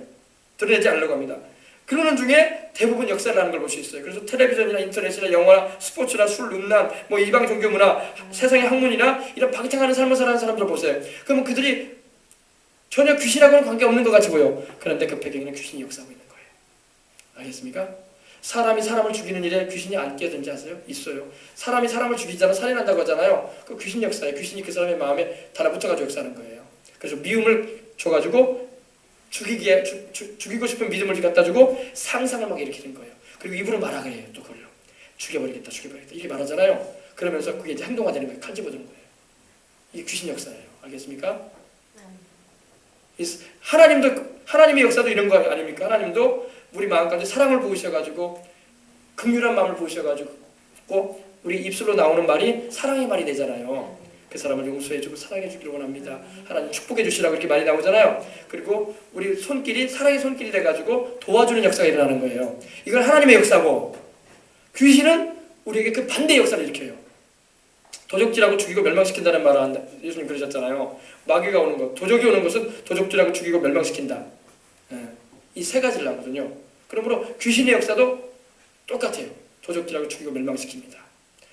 드러내지 않으려고 합니다. 그러는 중에 대부분 역사를 하는 걸 볼 수 있어요. 그래서 텔레비전이나 인터넷이나 영화, 스포츠나 술, 음란, 뭐 이방 종교 문화, 세상의 학문이나 이런 방탕하는 삶을 사는 사람들 보세요. 그러면 그들이 전혀 귀신하고는 관계없는 것 같이 보여. 그런데 그 배경에는 귀신이 역사하고 있는 거예요. 알겠습니까? 사람이 사람을 죽이는 일에 귀신이 안 끼어든지 아세요? 있어요. 사람이 사람을 죽이잖아, 살인한다고 하잖아요. 그 귀신 역사예요. 귀신이 그 사람의 마음에 달라붙어가지고 역사하는 거예요. 그래서 미움을 줘가지고 죽이고 싶은 믿음을 갖다 주고 상상을 막 일으키는 거예요. 그리고 입으로 말하게 해요. 또 그걸로 죽여버리겠다 이렇게 말하잖아요. 그러면서 그게 이제 행동화되는 거예요. 칼 집어드는 거예요. 이게 귀신 역사예요. 알겠습니까? 하나님의 역사도 이런 거 아닙니까? 하나님도 우리 마음 가운데 사랑을 부으셔가지고 긍휼한 마음을 부으셔가지고 우리 입술로 나오는 말이 사랑의 말이 되잖아요. 그 사람을 용서해주고 사랑해주기를 원합니다. 하나님 축복해주시라고 이렇게 말이 나오잖아요. 그리고 우리 손길이 사랑의 손길이 돼가지고 도와주는 역사가 일어나는 거예요. 이건 하나님의 역사고 귀신은 우리에게 그 반대의 역사를 일으켜요. 도적질하고 죽이고 멸망시킨다는 말을 예수님 그러셨잖아요. 마귀가 오는 것, 도적이 오는 것은 도적질하고 죽이고 멸망시킨다. 이 세 가지를 하거든요. 그러므로 귀신의 역사도 똑같아요. 도적질하고 죽이고 멸망시킵니다.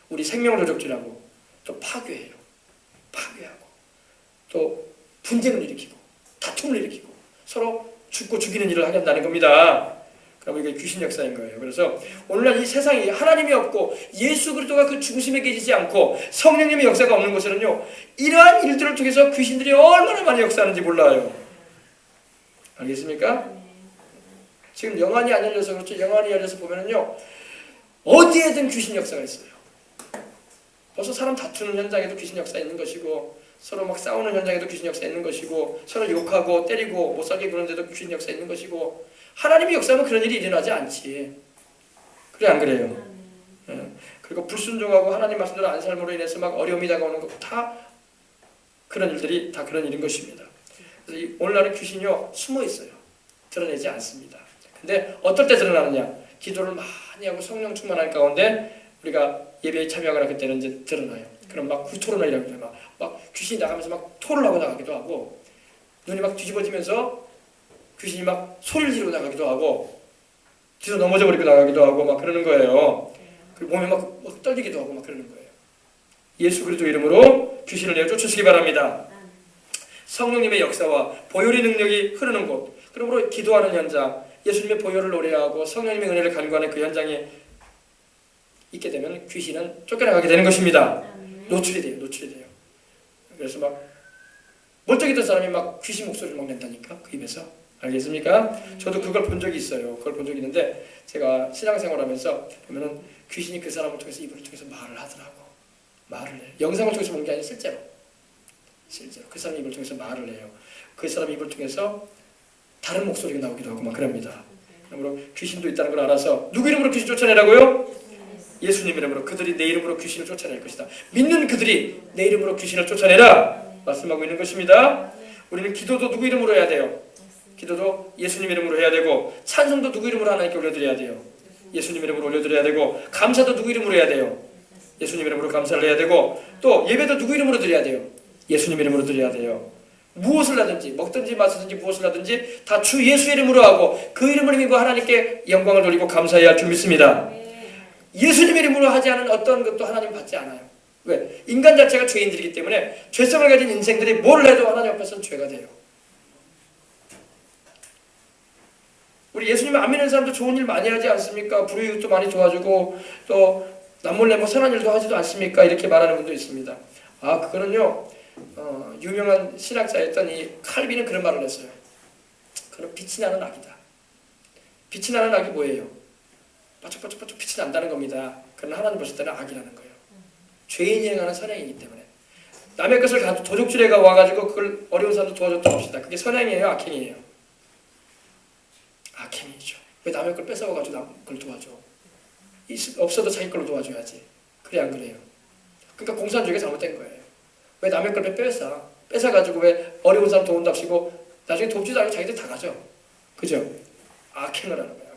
우리 생명을 도적질하고 또 파괴해요. 파괴하고 또 분쟁을 일으키고 다툼을 일으키고 서로 죽고 죽이는 일을 하겠다는 겁니다. 그럼 이게 귀신 역사인 거예요. 그래서 오늘날 이 세상이 하나님이 없고 예수 그리스도가 그 중심에 계시지 않고 성령님의 역사가 없는 곳에는요 이러한 일들을 통해서 귀신들이 얼마나 많이 역사하는지 몰라요. 알겠습니까? 지금 영안이 안 열려서 그렇죠. 영안이 열려서 보면은요 어디에든 귀신 역사가 있어요. 벌써 사람 다투는 현장에도 귀신 역사 있는 것이고 서로 막 싸우는 현장에도 귀신 역사 있는 것이고 서로 욕하고 때리고 못 살게 구는 데도 귀신 역사 있는 것이고 하나님의 역사는 그런 일이 일어나지 않지. 그래 안 그래요? 그리고 불순종하고 하나님 말씀대로 안 삶으로 인해서 막 어려움이 다가오는 거 다 그런 일들이 다 그런 일인 것입니다. 그래서 오늘날은 귀신이요 숨어 있어요. 드러내지 않습니다. 근데 어떨 때 드러나느냐? 기도를 많이 하고 성령 충만할 가운데 우리가 예배에 참여하거나 그때는 이제 드러나요. 그럼 막 구토로나이라고 해요. 막 귀신이 나가면서 막 토를 하고 나가기도 하고, 눈이 막 뒤집어지면서 귀신이 막 소리를 지르고 나가기도 하고, 뒤로 넘어져 버리고 나가기도 하고 막 그러는 거예요. 그리고 몸이 막 떨리기도 하고 막 그러는 거예요. 예수 그리스도 이름으로 귀신을 내어 쫓으시기 바랍니다. 성령님의 역사와 보혈의 능력이 흐르는 곳, 그러므로 기도하는 현장, 예수님의 보혈을 노래하고 성령님의 은혜를 간구하는 그 현장에 있게 되면 귀신은 쫓겨나가게 되는 것입니다. 노출이 돼요. 그래서 막 멀쩡했던 사람이 막 귀신 목소리를 막 낸다니까, 그 입에서. 알겠습니까? 저도 그걸 본 적이 있어요. 그걸 본 적이 있는데 제가 신앙생활하면서 보면은 귀신이 그 사람을 통해서 입을 통해서 말을 하더라고. 말을 해요. 영상을 통해서 본 게 아니라 실제로 그 사람 입을 통해서 말을 해요. 그 사람 입을 통해서 다른 목소리가 나오기도 하고 막 그럽니다. 그러므로 귀신도 있다는 걸 알아서 누구 이름으로 귀신 쫓아내라고요? 예수님 이름으로. 그들이 내 이름으로 귀신을 쫓아낼 것이다. 믿는 그들이 내 이름으로 귀신을 쫓아내라 말씀하고 있는 것입니다. 우리는 기도도 누구 이름으로 해야 돼요? 기도도 예수님 이름으로 해야 되고, 찬송도 누구 이름으로 하나님께 올려드려야 돼요? 예수님 이름으로 올려드려야 되고, 감사도 누구 이름으로 해야 돼요? 예수님 이름으로 감사를 해야 되고, 또 예배도 누구 이름으로 드려야 돼요? 예수님 이름으로 드려야 돼요. 무엇을 하든지 먹든지 마시든지 무엇을 하든지 다 주 예수 이름으로 하고 그 이름을 믿고 하나님께 영광을 돌리고 감사해야 할 줄 믿습니다. 예수님 이름으로 하지 않은 어떤 것도 하나님 받지 않아요. 왜? 인간 자체가 죄인들이기 때문에 죄성을 가진 인생들이 뭘 해도 하나님 앞에서는 죄가 돼요. 우리 예수님 안 믿는 사람도 좋은 일 많이 하지 않습니까? 불의도 많이 도와주고 또 남몰래 뭐 선한 일도 하지도 않습니까? 이렇게 말하는 분도 있습니다. 그거는요 유명한 신학자였던 이 칼빈은 그런 말을 했어요. 그건 빛이 나는 악이다. 빛이 나는 악이 뭐예요? 바짝바짝 빛이 난다는 겁니다. 그러나 하나님 보실 때는 악이라는 거예요. 죄인이 행하는 선행이기 때문에. 남의 것을 도적질해가 와가지고 그걸 어려운 사람도 도와줬다고 합시다. 그게 선행이에요? 악행이에요? 악행이죠. 왜 남의 걸 뺏어와가지고 남 걸 도와줘? 없어도 자기 걸로 도와줘야지. 그래 안 그래요? 그러니까 공산주의가 잘못된 거예요. 왜 남의 걸 뺏어가지고 왜 어려운 사람 도운답시고 나중에 돕지도 않고 자기들 다 가죠. 그죠? 악행을 하는 거예요.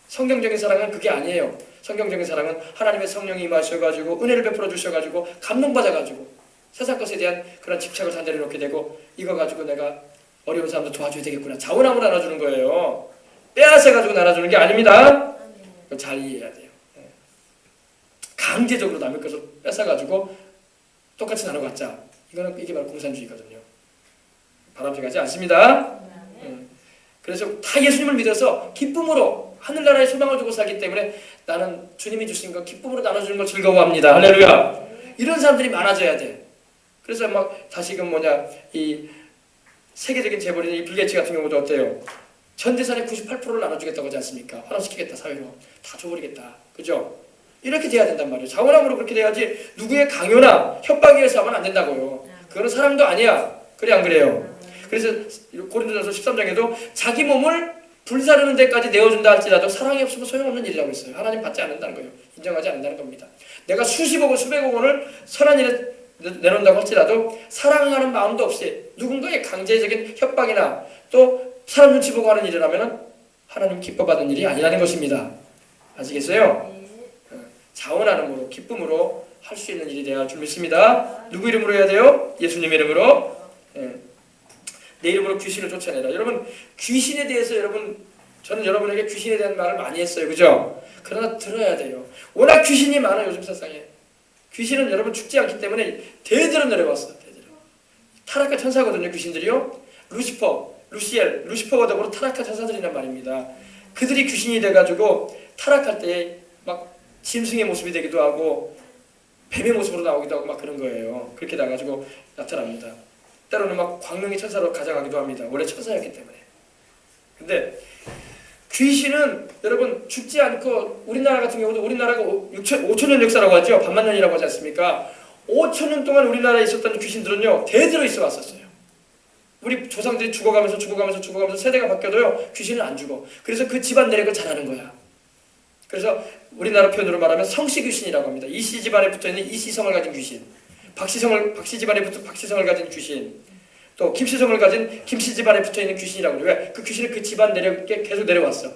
성경적인 사랑은 그게 아니에요. 성경적인 사랑은 하나님의 성령이 임하셔가지고 은혜를 베풀어 주셔가지고 감동받아가지고 세상 것에 대한 그런 집착을 다 내려놓게 되고 이거 가지고 내가 어려운 사람도 도와줘야 되겠구나. 자원함으로 나눠주는 거예요. 빼앗아가지고 나눠주는 게 아닙니다. 잘 이해해야 돼요. 강제적으로 남의 것을 뺏어가지고 똑같이 나눠갖자. 이게 바로 공산주의거든요. 바람직하지 않습니다. 그래서 다 예수님을 믿어서 기쁨으로 하늘나라에 소망을 두고 살기 때문에 나는 주님이 주신 거 기쁨으로 나눠주는 걸 즐거워합니다. 할렐루야. 이런 사람들이 많아져야 돼. 그래서 막 다시금 이 세계적인 재벌인 이 빌 게이츠 같은 경우도 어때요? 전 재산의 98%를 나눠주겠다고 하지 않습니까? 환원시키겠다 사회로. 다 줘버리겠다. 그죠? 이렇게 돼야 된단 말이에요. 자원함으로 그렇게 돼야지 누구의 강요나 협박에 의해서 하면 안 된다고요. 그거는 사랑도 아니야. 그래 안 그래요? 그래서 고린도전서 13장에도 자기 몸을 불사르는 데까지 내어준다 할지라도 사랑이 없으면 소용없는 일이라고 했어요. 하나님 받지 않는다는 거예요. 인정하지 않는다는 겁니다. 내가 수십억 원, 수백억 원을 선한 일에 내놓는다고 할지라도 사랑하는 마음도 없이 누군가의 강제적인 협박이나 또 사람 눈치 보고 하는 일이라면 하나님 기뻐받는 일이 아니라는 것입니다. 아시겠어요? 자원하는 기쁨으로 할 수 있는 일이 되어야 할 줄 믿습니다. 누구 이름으로 해야 돼요? 예수님 이름으로. 내 이름으로 귀신을 쫓아내라. 여러분 귀신에 대해서 저는 여러분에게 귀신에 대한 말을 많이 했어요. 그죠? 그러나 들어야 돼요. 워낙 귀신이 많아요. 요즘 세상에. 귀신은 여러분 죽지 않기 때문에 대대로 내려왔어요. 대대로. 타락한 천사거든요. 귀신들이요. 루시퍼, 루시엘, 루시퍼와 더불어 타락한 천사들이란 말입니다. 그들이 귀신이 돼가지고 타락할 때 막 짐승의 모습이 되기도 하고 뱀의 모습으로 나오기도 하고 막 그런 거예요. 그렇게 나가지고 나타납니다. 때로는 막 광명의 천사로 가져가기도 합니다. 원래 천사였기 때문에. 근데 귀신은 여러분 죽지 않고 우리나라 같은 경우도 우리나라가 5천년 역사라고 하죠. 반만년이라고 하지 않습니까? 5천년 동안 우리나라에 있었던 귀신들은요. 대대로 있어 왔었어요. 우리 조상들이 죽어가면서 세대가 바뀌어도요. 귀신은 안 죽어. 그래서 그 집안 내력을 잘하는 거야. 그래서 우리나라 표현으로 말하면 성씨 귀신이라고 합니다. 이씨 집안에 붙어있는 이씨성을 가진 귀신. 박씨 집안에 붙은 박씨성을 가진 귀신, 또 김씨성을 가진 김씨 집안에 붙어 있는 귀신이라고 그래요. 왜? 그 귀신은 그 집안 계속 내려왔어.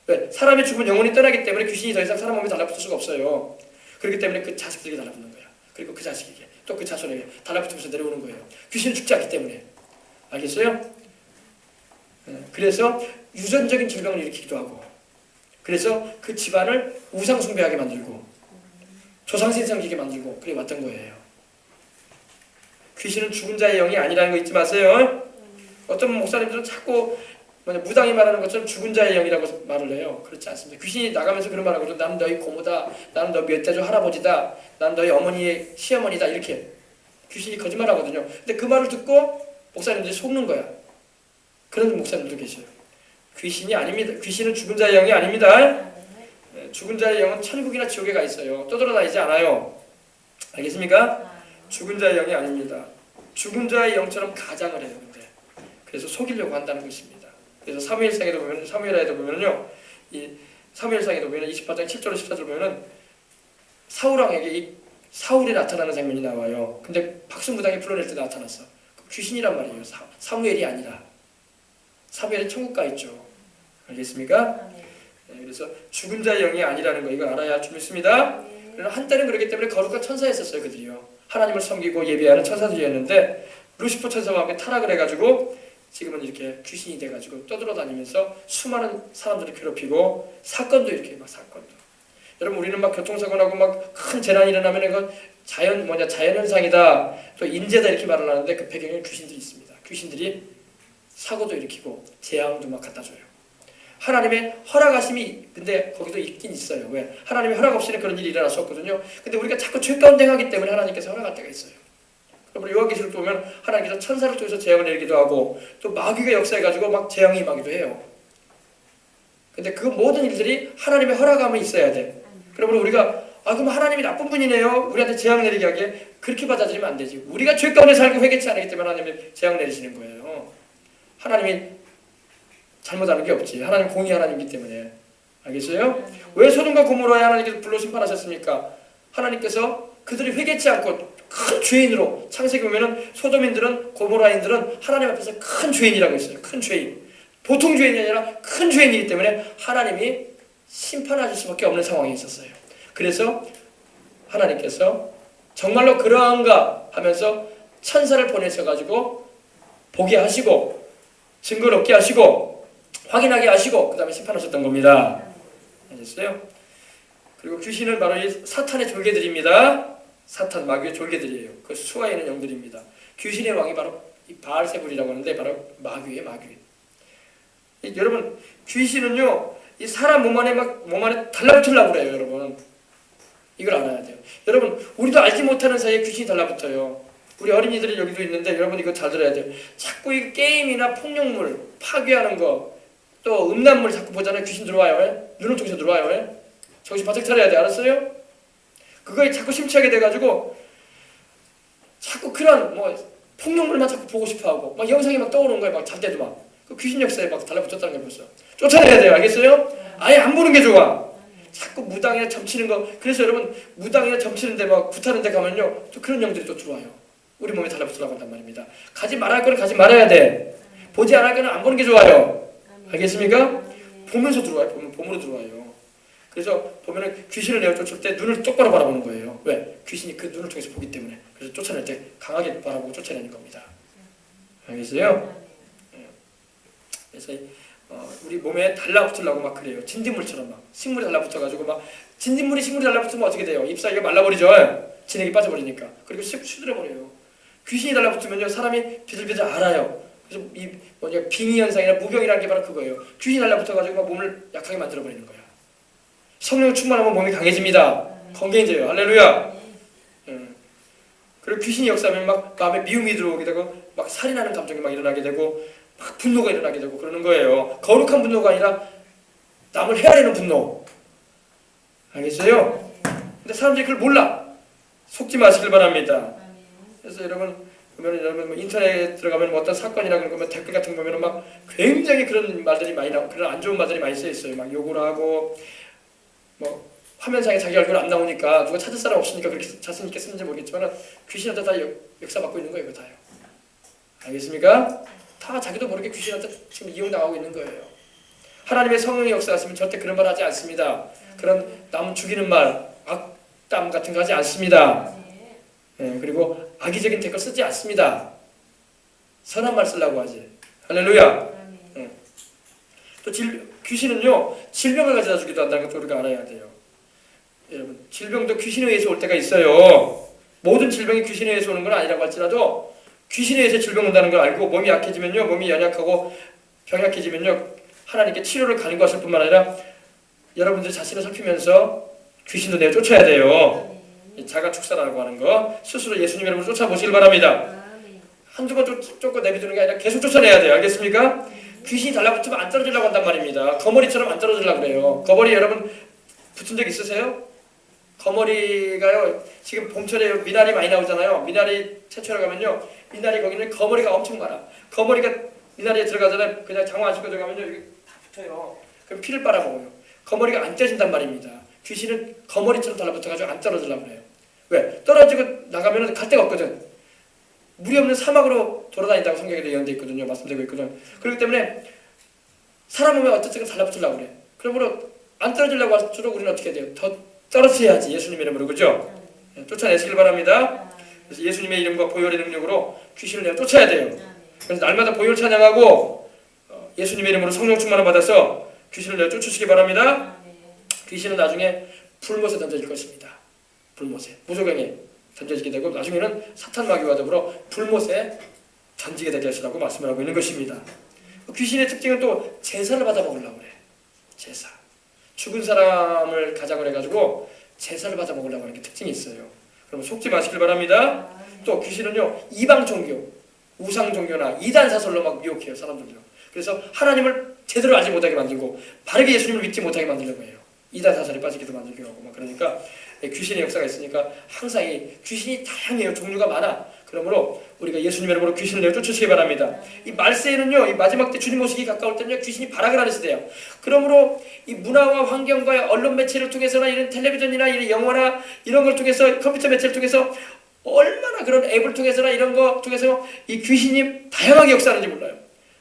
왜? 사람이 죽으면 영혼이 떠나기 때문에 귀신이 더 이상 사람 몸에 달라붙을 수가 없어요. 그렇기 때문에 그 자식들에게 달라붙는 거야. 그리고 그 자식에게 또 그 자손에게 달라붙으면서 내려오는 거예요. 귀신은 죽지 않기 때문에. 알겠어요? 그래서 유전적인 질병을 일으키기도 하고, 그래서 그 집안을 우상 숭배하게 만들고 조상신 섬기게 만들고 그래 왔던 거예요. 귀신은 죽은 자의 영이 아니라는 거 잊지 마세요. 어떤 목사님들은 자꾸 무당이 말하는 것처럼 죽은 자의 영이라고 말을 해요. 그렇지 않습니다. 귀신이 나가면서 그런 말하거든. 나는 너희 고모다, 나는 너 몇 대조 할아버지다, 나는 너희 어머니의 시어머니다, 이렇게 귀신이 거짓말하거든요. 근데 그 말을 듣고 목사님들이 속는 거야. 그런 목사님도 계셔요. 귀신이 아닙니다. 귀신은 죽은 자의 영이 아닙니다. 죽은 자의 영은 천국이나 지옥에 가 있어요. 떠돌아다니지 않아요. 알겠습니까? 죽은 자의 영이 아닙니다. 죽은 자의 영처럼 가장을 해요. 근데 그래서 속이려고 한다는 것입니다. 그래서 사무엘상에도 보면, 사무엘하에도 보면요, 이 사무엘상에도 보면 28장 7절 14절 보면은 사울왕에게 이 사울이 나타나는 장면이 나와요. 근데 박수무당이 불러낼 때 나타났어. 귀신이란 말이에요. 사무엘이 아니라. 사무엘은 천국 가 있죠. 알겠습니까? 네, 그래서 죽은 자의 영이 아니라는 거 이거 알아야 할 줄 믿습니다. 한때는 그렇기 때문에 거룩한 천사였었어요. 그들이요. 하나님을 섬기고 예배하는 천사들이었는데 루시퍼 천사와 함께 타락을 해가지고 지금은 이렇게 귀신이 돼가지고 떠돌아다니면서 수많은 사람들을 괴롭히고 사건도 이렇게 막 사건도. 여러분 우리는 막 교통사고 나고 막 큰 재난이 일어나면 이건 자연현상이다, 또 인재다 이렇게 말을 하는데 그 배경에 귀신들이 있습니다. 귀신들이 사고도 일으키고 재앙도 막 갖다 줘요. 하나님의 허락하심이 근데 거기도 있긴 있어요. 왜? 하나님의 허락 없이는 그런 일이 일어날 수 없거든요. 근데 우리가 자꾸 죄 가운데 가기 때문에 하나님께서 허락할 때가 있어요. 여러분 요한계시록 보면 하나님께서 천사를 통해서 재앙을 내리기도 하고 또 마귀가 역사해가지고 막 재앙이 임하기도 해요. 근데 그 모든 일들이 하나님의 허락함이 있어야 돼. 그러면 우리가 그럼 하나님이 나쁜 분이네요, 우리한테 재앙 내리게 하게, 그렇게 받아들이면 안 되지. 우리가 죄 가운데 살고 회개치 않기 때문에 하나님이 재앙 내리시는 거예요. 하나님이 잘못하는 게 없지. 하나님 공의 하나님이기 때문에. 알겠어요? 왜 소돔과 고모라에 하나님께서 불로 심판하셨습니까? 하나님께서 그들이 회개치 않고 큰 죄인으로, 창세기 보면은 소돔인들은, 고모라인들은 하나님 앞에서 큰 죄인이라고 했어요. 큰 죄인. 보통 죄인이 아니라 큰 죄인이기 때문에 하나님이 심판하실 수밖에 없는 상황이 있었어요. 그래서 하나님께서 정말로 그러한가 하면서 천사를 보내셔가지고 보게 하시고 증거를 얻게 하시고 확인하게 하시고 그 다음에 심판하셨던 겁니다. 알겠어요? 그리고 귀신은 바로 이 사탄의 졸개들입니다. 사탄, 마귀의 졸개들이에요. 그 수하에 있는 영들입니다. 귀신의 왕이 바로 이 바알세불이라고 하는데 바로 마귀예요. 마귀. 여러분 귀신은요 이 사람 몸 안에 달라붙으려고 그래요. 여러분 이걸 알아야 돼요. 여러분 우리도 알지 못하는 사이에 귀신이 달라붙어요. 우리 어린이들이 여기도 있는데 여러분 이거 잘 들어야 돼요. 자꾸 이 게임이나 폭력물 파괴하는 거, 또 음란물 자꾸 보잖아요. 귀신 들어와요. 눈을 통해서 들어와요. 정신 바짝 차려야 돼. 알았어요? 그거에 자꾸 심취하게 돼가지고 자꾸 그런 폭력물만 자꾸 보고 싶어하고 막 영상이 막 떠오르는 거예요. 막 잘 때도 막 그 귀신 역사에 막 달라붙었다는 게 벌써 쫓아내야 돼요. 알겠어요? 아예 안 보는 게 좋아. 자꾸 무당이나 점치는 거. 그래서 여러분 무당이나 점치는데 막 굿하는 데 가면요 또 그런 영들이 또 들어와요. 우리 몸에 달라붙으려고 한단 말입니다. 가지 말아야 할 거는 가지 말아야 돼. 보지 않을 거는 안 보는 게 좋아요. 알겠습니까? 보면서 들어와요. 봄으로 들어와요. 그래서 보면은 귀신을 내어 쫓을 때 눈을 똑바로 바라보는 거예요. 왜? 귀신이 그 눈을 통해서 보기 때문에. 그래서 쫓아낼 때 강하게 바라보고 쫓아내는 겁니다. 알겠어요? 그래서 우리 몸에 달라붙으려고 막 그래요. 진딧물처럼 막 식물이 달라붙어가지고 막 진딧물이 식물이 달라붙으면 어떻게 돼요? 잎사귀가 말라버리죠. 진액이 빠져버리니까. 그리고 쓱 수들어버려요. 귀신이 달라붙으면요 사람이 비틀비틀 알아요. 그래서 이 빙의 현상이나 무병이라는 게 바로 그거예요. 귀신이 달라붙어가지고 막 몸을 약하게 만들어버리는 거예요. 성령 충만하면 몸이 강해집니다. 건강해져요. 할렐루야. 그리고 귀신이 역사하면 막 마음에 미움이 들어오게 되고 막 살인하는 감정이 막 일어나게 되고 막 분노가 일어나게 되고 그러는 거예요. 거룩한 분노가 아니라 남을 헤아리는 분노. 알겠어요? 근데 사람들이 그걸 몰라. 속지 마시길 바랍니다. 그래서 여러분 보면 여러분 인터넷에 들어가면 어떤 사건이나 그런 거면 댓글 같은 거 보면 막 굉장히 그런 말들이 많이 나오고 그런 안 좋은 말들이 많이 써 있어요. 막 욕을 하고 화면상에 자기 얼굴 안 나오니까 누가 찾을 사람 없으니까 그렇게 자신 있게 쓰는지 모르겠지만 귀신한테 다 역사받고 있는 거예요. 이거 다요. 알겠습니까? 다 자기도 모르게 귀신한테 지금 이용당하고 있는 거예요. 하나님의 성령이 역사하시면 절대 그런 말 하지 않습니다. 그런 남 죽이는 말, 악담 같은 거 하지 않습니다. 그리고 악의적인 댓글 쓰지 않습니다. 선한 말 쓰려고 하지. 할렐루야. 또 귀신은요 질병을 가져다 주기도 한다는 것도 우리가 알아야 돼요. 여러분 질병도 귀신에 의해서 올 때가 있어요. 모든 질병이 귀신에 의해서 오는 건 아니라고 할지라도 귀신에 의해서 질병 온다는 걸 알고 몸이 약해지면요, 몸이 연약하고 병약해지면요 하나님께 치료를 가는 것일 뿐만 아니라 여러분들 자신을 살피면서 귀신도 내어 쫓아야 돼요. 자가 축사라고 하는 거 스스로 예수님 이름으로 쫓아보시길 바랍니다. 한두 번 쫓고 내비두는 게 아니라 계속 쫓아내야 돼요. 알겠습니까? 귀신이 달라붙으면 안 떨어지려고 한단 말입니다. 거머리처럼 안 떨어지려고 그래요. 거머리 여러분 붙은 적 있으세요? 거머리가요 지금 봄철에 미나리 많이 나오잖아요. 미나리 채취하러 가면요 미나리 거기는 거머리가 엄청 많아. 거머리가 미나리에 들어가잖아요. 그냥 장화 안 신고 들어가면요 이게 다 붙어요. 그럼 피를 빨아먹어요. 거머리가 안 떼진단 말입니다. 귀신은 거머리처럼 달라붙어가지고 안 떨어지려고 그래요. 왜? 떨어지고 나가면 갈 데가 없거든. 물이 없는 사막으로 돌아다닌다고 성경에도 예언되어 있거든요. 말씀드리고 있거든요. 그렇기 때문에 사람 몸에 어쨌든 달라붙으려고 그래. 그러므로 안 떨어지려고 할수록 우리는 어떻게 해야 돼요? 더 떨어뜨려야지. 예수님 이름으로. 그죠? 쫓아내시길 바랍니다. 그래서 예수님의 이름과 보혈의 능력으로 귀신을 내어 쫓아야 돼요. 그래서 날마다 보혈 찬양하고 예수님의 이름으로 성령 충만을 받아서 귀신을 내어 쫓으시기 바랍니다. 귀신은 나중에 불못에 던져질 것입니다. 불못에. 무소경에 던져지게 되고 나중에는 사탄 마귀와 더불어 불못에 던지게 되게 하시라고 말씀을 하고 있는 것입니다. 귀신의 특징은 또 제사를 받아 먹으려고 그래. 제사. 죽은 사람을 가장을 해가지고 제사를 받아 먹으려고 하는 게 특징이 있어요. 그러면 속지 마시길 바랍니다. 또 귀신은요 이방 종교, 우상 종교나 이단 사설로 막 미혹해요 사람들요. 그래서 하나님을 제대로 알지 못하게 만들고 바르게 예수님을 믿지 못하게 만들려고 해요. 이단 사설에 빠지기도 만들기도 하고 막 그러니까 귀신의 역사가 있으니까 항상 이 귀신이 다양해요. 종류가 많아. 그러므로 우리가 예수님의 이름으로 귀신을 내어 쫓으시기 바랍니다. 이 말세에는요, 이 마지막 때 주님 오시기 가까울 때는요, 귀신이 발악을 하는 시대예요. 그러므로 이 문화와 환경과 언론 매체를 통해서나 이런 텔레비전이나 이런 영화나 이런 걸 통해서 컴퓨터 매체를 통해서 얼마나 그런 앱을 통해서나 이런 거 통해서 이 귀신이 다양하게 역사하는지 몰라요.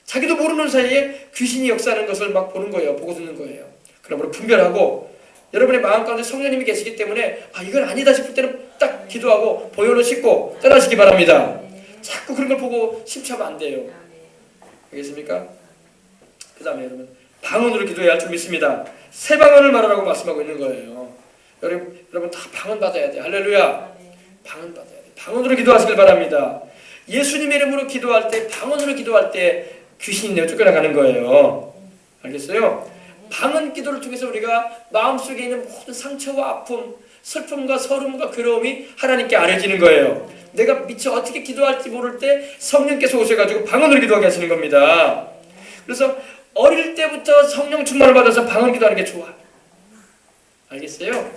자기도 모르는 사이에 귀신이 역사하는 것을 막 보는 거예요. 보고 듣는 거예요. 그러므로 분별하고 여러분의 마음 가운데 성령님이 계시기 때문에 이건 아니다 싶을 때는 딱 기도하고 보혈로 씻고 떠나시기 바랍니다. 자꾸 그런 걸 보고 심취하면 안 돼요. 알겠습니까? 그 다음에 여러분 방언으로 기도해야 할 줄 믿습니다. 새 방언을 말하라고 말씀하고 있는 거예요. 여러분 다 방언 받아야 돼. 할렐루야. 방언 받아야 돼. 방언으로 기도하시길 바랍니다. 예수님의 이름으로 기도할 때 방언으로 기도할 때 귀신이 내어 쫓겨나가는 거예요. 알겠어요? 방언 기도를 통해서 우리가 마음속에 있는 모든 상처와 아픔, 슬픔과 서름과 괴로움이 하나님께 알려지는 거예요. 내가 미처 어떻게 기도할지 모를 때 성령께서 오셔가지고 방언으로 기도하게 하시는 겁니다. 그래서 어릴 때부터 성령 충만을 받아서 방언 기도하는 게 좋아. 알겠어요?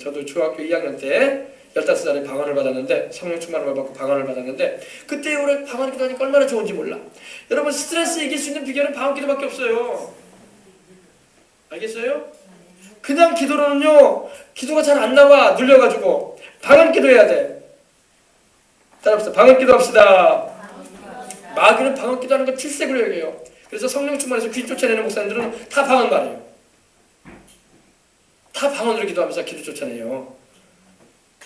저도 중학교 2학년 때 15살에 방언을 받았는데 성령 충만을 받고 방언을 받았는데 그때 우리 방언 기도하니까 얼마나 좋은지 몰라. 여러분 스트레스 이길 수 있는 비결은 방언 기도밖에 없어요. 알겠어요? 그냥 기도로는요 기도가 잘 안 나와. 눌려가지고 방언 기도해야 돼. 따라합시다. 방언 기도합시다. 마귀는 방언 기도하는 거 필색으로 여겨요. 그래서 성령 충만해서 귀신 쫓아내는 목사님들은 다 방언 말해요. 다 방언으로 기도하면서 기도 쫓아내요.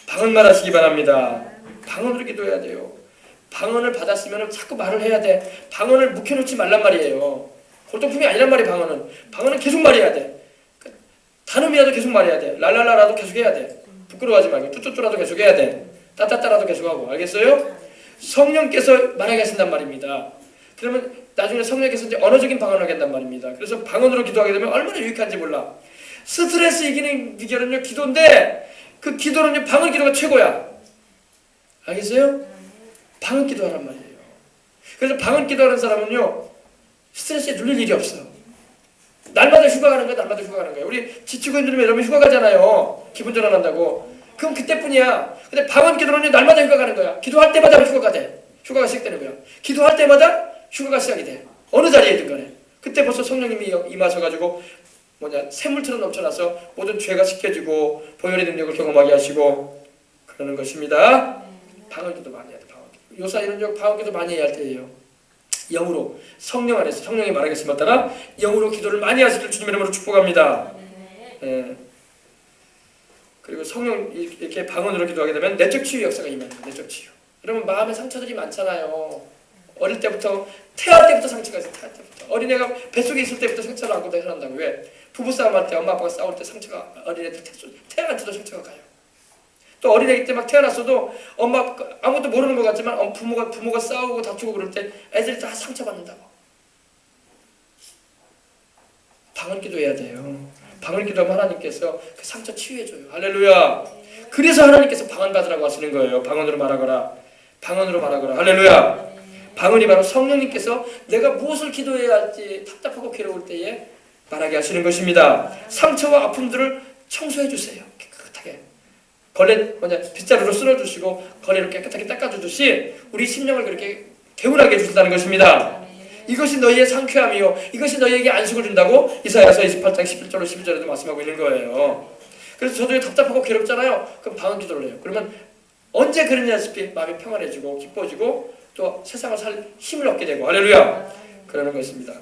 방언만 하시기 바랍니다. 방언으로 기도해야 돼요. 방언을 받았으면 자꾸 말을 해야 돼. 방언을 묵혀놓지 말란 말이에요. 골동품이 아니란 말이에요. 방언은 계속 말해야 돼. 단음이라도 계속 말해야 돼. 랄랄라라도 계속 해야 돼. 부끄러워하지 말고 뚜뚜뚜라도 계속 해야 돼. 따따따라도 계속 하고. 알겠어요? 성령께서 말하게 하신단 말입니다. 그러면 나중에 성령께서 이제 언어적인 방언을 하게 한단 말입니다. 그래서 방언으로 기도하게 되면 얼마나 유익한지 몰라. 스트레스 이기는 비결은요 기도인데 그 기도는요 방언 기도가 최고야. 알겠어요? 방언 기도하란 말이에요. 그래서 방언 기도하는 사람은요 스트레스에 눌릴 일이 없어. 날마다 휴가 가는 거야. 날마다 휴가 가는 거야. 우리 지치고 힘들면 여러분 휴가 가잖아요. 기분 전환한다고. 그럼 그때뿐이야. 근데 방언 기도는요 날마다 휴가 가는 거야. 기도할 때마다 휴가가 돼. 휴가가 시작되는 거야. 기도할 때마다 휴가가 시작이 돼. 어느 자리에든 간에. 그때 벌써 성령님이 임하셔가지고 샘물처럼 넘쳐나서 모든 죄가 씻겨지고 보혈의 능력을 경험하게 하시고 그러는 것입니다. 방언기도 많이 해야 돼. 방언기도. 요사이는 방언기도 많이 해야 할 때예요. 영으로 성령 안에서 성령이 말하겠음에 따라 영으로 기도를 많이 하시길 주님 이름으로 축복합니다. 예. 그리고 성령 이렇게 방언으로 기도하게 되면 내적 치유 역사가 임합니다. 내적 치유. 여러분 마음에 상처들이 많잖아요. 어릴 때부터 태어날 때부터 상처가 있어요. 태어날 때부터. 어린애가 뱃속에 있을 때부터 상처를 안고 태어난다고. 왜? 부부싸움 할 때 엄마 아빠가 싸울 때 상처가 어린애들 태어날 때도 상처가 가요. 또 어린애기 때 막 태어났어도 엄마 아무것도 모르는 것 같지만 부모가 싸우고 다투고 그럴 때 애들이 다 상처받는다고. 방언 기도해야 돼요. 방언 기도하면 하나님께서 그 상처 치유해줘요. 할렐루야. 그래서 하나님께서 방언 받으라고 하시는 거예요. 방언으로 말하거라. 방언으로 말하거라. 할렐루야. 방언이 바로 성령님께서 내가 무엇을 기도해야 할지 답답하고 괴로울 때에 말하게 하시는 것입니다. 상처와 아픔들을 청소해 주세요. 깨끗하게. 빗자루로 쓸어주시고 거래로 깨끗하게 닦아주듯이 우리 심령을 그렇게 개운하게 해주신다는 것입니다. 이것이 너희의 상쾌함이요 이것이 너희에게 안식을 준다고 이사야서 28장 11절로 12절에도 말씀하고 있는 거예요. 그래서 저도 답답하고 괴롭잖아요. 그럼 방언 기도를 해요. 그러면 언제 그러냐시피 마음이 평안해지고 기뻐지고 또 세상을 살 힘을 얻게 되고 할렐루야 그러는 것입니다.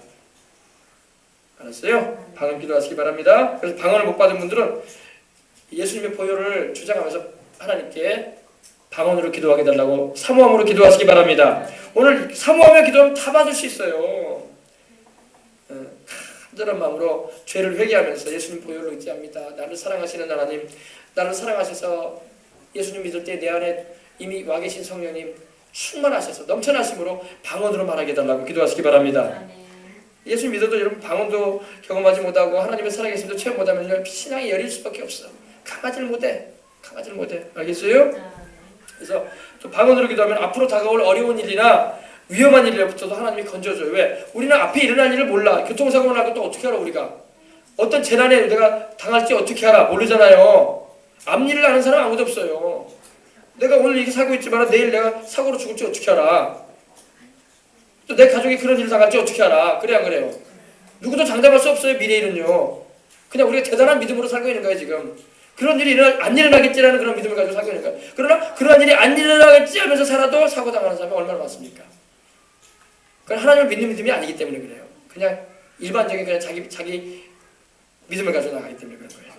알았어요? 방언 기도하시기 바랍니다. 그래서 방언을 못 받은 분들은 예수님의 보혈을 주장하면서 하나님께 방언으로 기도하게 달라고 사모함으로 기도하시기 바랍니다. 오늘 사모하며 기도하면 다 받을 수 있어요. 간절한 마음으로 죄를 회개하면서 예수님 보혈을 의지합니다. 나를 사랑하시는 하나님, 나를 사랑하셔서 예수님 믿을 때 내 안에 이미 와 계신 성령님 충만하셔서 넘쳐나심으로 방언으로 말하게 달라고 기도하시기 바랍니다. 예수 믿어도 여러분 방언도 경험하지 못하고 하나님의 살아계심도 체험 못하면 신앙이 여릴 수밖에 없어. 강하지를 못해. 알겠어요? 그래서 또 방언으로 기도하면 앞으로 다가올 어려운 일이나 위험한 일로부터도 하나님이 건져줘요. 왜? 우리는 앞에 일어날 일을 몰라. 교통사고가 나고 또 어떻게 알아 우리가? 어떤 재난에 내가 당할지 어떻게 알아? 모르잖아요. 앞일을 아는 사람 아무도 없어요. 내가 오늘 이렇게 살고 있지만 내일 내가 사고로 죽을지 어떻게 알아? 또 내 가족이 그런 일을 당할지 어떻게 알아? 그래 안 그래요? 누구도 장담할 수 없어요. 미래 일은요. 그냥 우리가 대단한 믿음으로 살고 있는 거예요 지금. 그런 일이 안 일어나겠지라는 그런 믿음을 가지고 살고 있는 거예요. 그러나 그러한 일이 안 일어나겠지 하면서 살아도 사고 당하는 사람이 얼마나 많습니까? 그건 하나님을 믿는 믿음이 아니기 때문에 그래요. 그냥 일반적인 그냥 자기 믿음을 가지고 나가기 때문에 그런 거예요.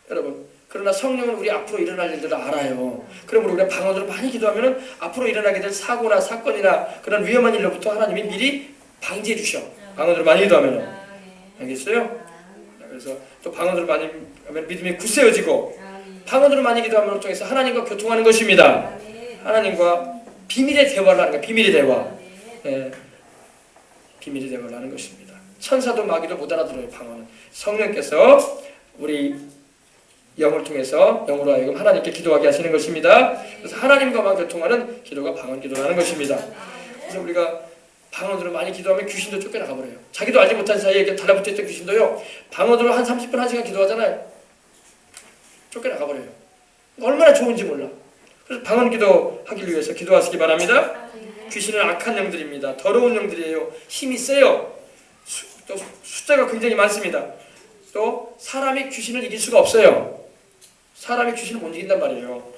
여러분, 그러나 성령은 우리 앞으로 일어날 일들을 알아요. 그러므로 우리가 방언으로 많이 기도하면 앞으로 일어나게 될 사고나 사건이나 그런 위험한 일로부터 하나님이 미리 방지해 주셔. 방언으로 많이 기도하면. 알겠어요? 그래서 또 방언으로 많이 하면 믿음이 굳세어지고 방언으로 많이 기도함으로 통해서 하나님과 교통하는 것입니다. 하나님과 비밀의 대화를 하는 거예요. 비밀의 대화. 예. 비밀의 대화를 하는 것입니다. 천사도 마귀도 못 알아들어요. 방언은. 성령께서 우리 영을 통해서 영으로 하여금 하나님께 기도하게 하시는 것입니다. 그래서 하나님과만 교통하는 기도가 방언 기도라는 것입니다. 그래서 우리가 방언으로 많이 기도하면 귀신도 쫓겨나가 버려요. 자기도 알지 못한 사이에 이렇게 달라붙어 있던 귀신도요. 방언으로 한 30분, 1시간 기도하잖아요. 쫓겨나가 버려요. 얼마나 좋은지 몰라. 그래서 방언 기도하기 위해서 기도하시기 바랍니다. 귀신은 악한 영들입니다. 더러운 영들이에요. 힘이 세요. 또 숫자가 굉장히 많습니다. 또 사람이 귀신을 이길 수가 없어요. 사람이 귀신을 못 이긴단 말이에요.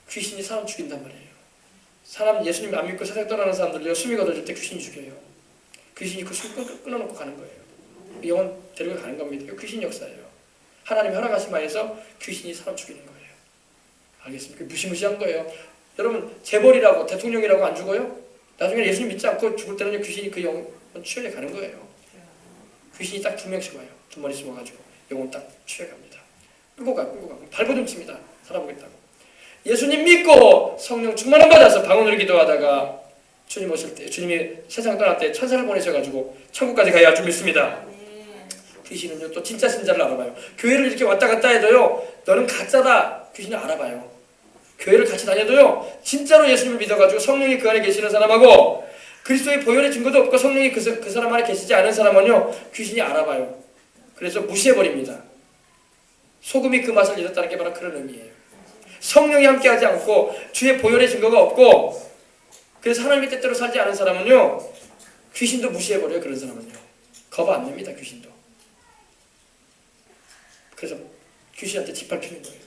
귀신이 사람 죽인단 말이에요. 사람 예수님 안 믿고 세상 떠나는 사람들요 숨이 거둬질 때 귀신이 죽여요. 귀신이 그 숨 끊어놓고 가는 거예요. 영혼 데리고 가는 겁니다. 이거 귀신 역사예요. 하나님이 허락하신 바에서 귀신이 사람 죽이는 거예요. 알겠습니까? 무시무시한 거예요. 여러분 재벌이라고 대통령이라고 안 죽어요? 나중에 예수님 믿지 않고 죽을 때는 귀신이 그 영혼 취해 가는 거예요. 귀신이 딱 2명씩 와요. 2머리 숨어가지고 영혼 딱 취해 갑니다. 끌고 가. 발버둥 칩니다. 살아보겠다고. 예수님 믿고 성령 충만함 받아서 방언으로 기도하다가 주님 오실 때, 주님이 세상 떠날 때 천사를 보내셔가지고 천국까지 가야 할 줄 믿습니다. 귀신은요 또 진짜 신자를 알아봐요. 교회를 이렇게 왔다 갔다 해도요 너는 가짜다 귀신을 알아봐요. 교회를 같이 다녀도요 진짜로 예수님을 믿어가지고 성령이 그 안에 계시는 사람하고 그리스도의 보혈의 증거도 없고 성령이 그 사람 안에 계시지 않은 사람은요 귀신이 알아봐요. 그래서 무시해버립니다. 소금이 그 맛을 잃었다는 게 바로 그런 의미예요. 성령이 함께하지 않고 주의 보혈의 증거가 없고 그래서 하나님의 뜻대로 살지 않은 사람은요 귀신도 무시해버려요. 그런 사람은요 겁 안 냅니다. 귀신도. 그래서 귀신한테 짓밟히는 거예요.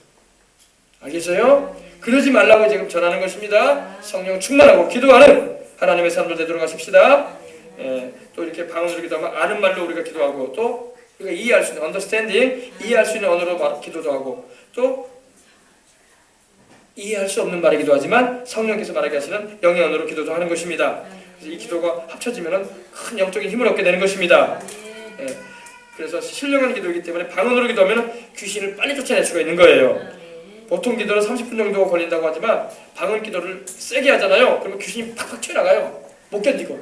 알겠어요? 그러지 말라고 지금 전하는 것입니다. 성령 충만하고 기도하는 하나님의 사람들 되도록 하십시다. 또 이렇게 방언으로 기도하면 아는 말로 우리가 기도하고, 또 우리가 이해할 수 있는 understanding, 이해할 수 있는 언어로 기도도 하고, 또 이해할 수 없는 말을 기도하지만 성령께서 말하게 하시는 영의 언어로 기도도 하는 것입니다. 그래서 이 기도가 합쳐지면 큰 영적인 힘을 얻게 되는 것입니다. 그래서 신령한 기도이기 때문에 방언으로 기도하면 귀신을 빨리 쫓아낼 수가 있는 거예요. 보통 기도는 30분 정도 걸린다고 하지만 방언 기도를 세게 하잖아요. 그러면 귀신이 팍팍 튀어나가요. 못 견디고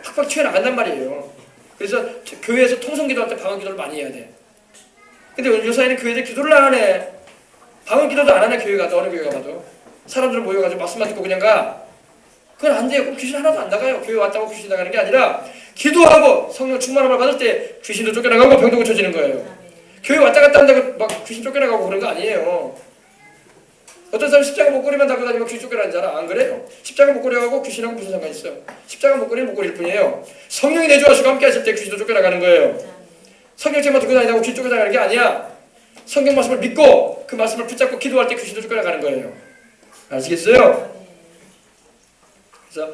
팍팍 튀어나간단 말이에요. 그래서 교회에서 통성 기도할 때 방언 기도를 많이 해야 돼. 근데 요사이는 교회에 기도를 안 하네. 방언 기도도 안 하네. 교회 가도, 어느 교회 가도 사람들 모여가지고 말씀만 듣고 그냥 가. 그건 안 돼요. 그럼 귀신 하나도 안 나가요. 교회 왔다고 귀신 나가는 게 아니라 기도하고 성령 충만함을 받을 때 귀신도 쫓겨나가고 병도 고쳐지는 거예요. 교회 왔다 갔다 한다고 막 귀신 쫓겨나가고 그런 거 아니에요. 어떤 사람 십자가 목걸이만 달고 다니면 귀신 쫓겨나는 줄 알아? 안 그래요? 십자가 목걸이하고 귀신하고 무슨 상관이 있어요? 십자가 목걸이는 목걸이일 뿐이에요. 성령이 내주하시고 함께 하실 때 귀신도 쫓겨나가는 거예요. 성경책만 들고 다니다고 귀신 쫓겨나가는 게 아니야. 성경 말씀을 믿고 그 말씀을 붙잡고 기도할 때 귀신도 쫓겨나가는 거예요. 아시겠어요? 그래서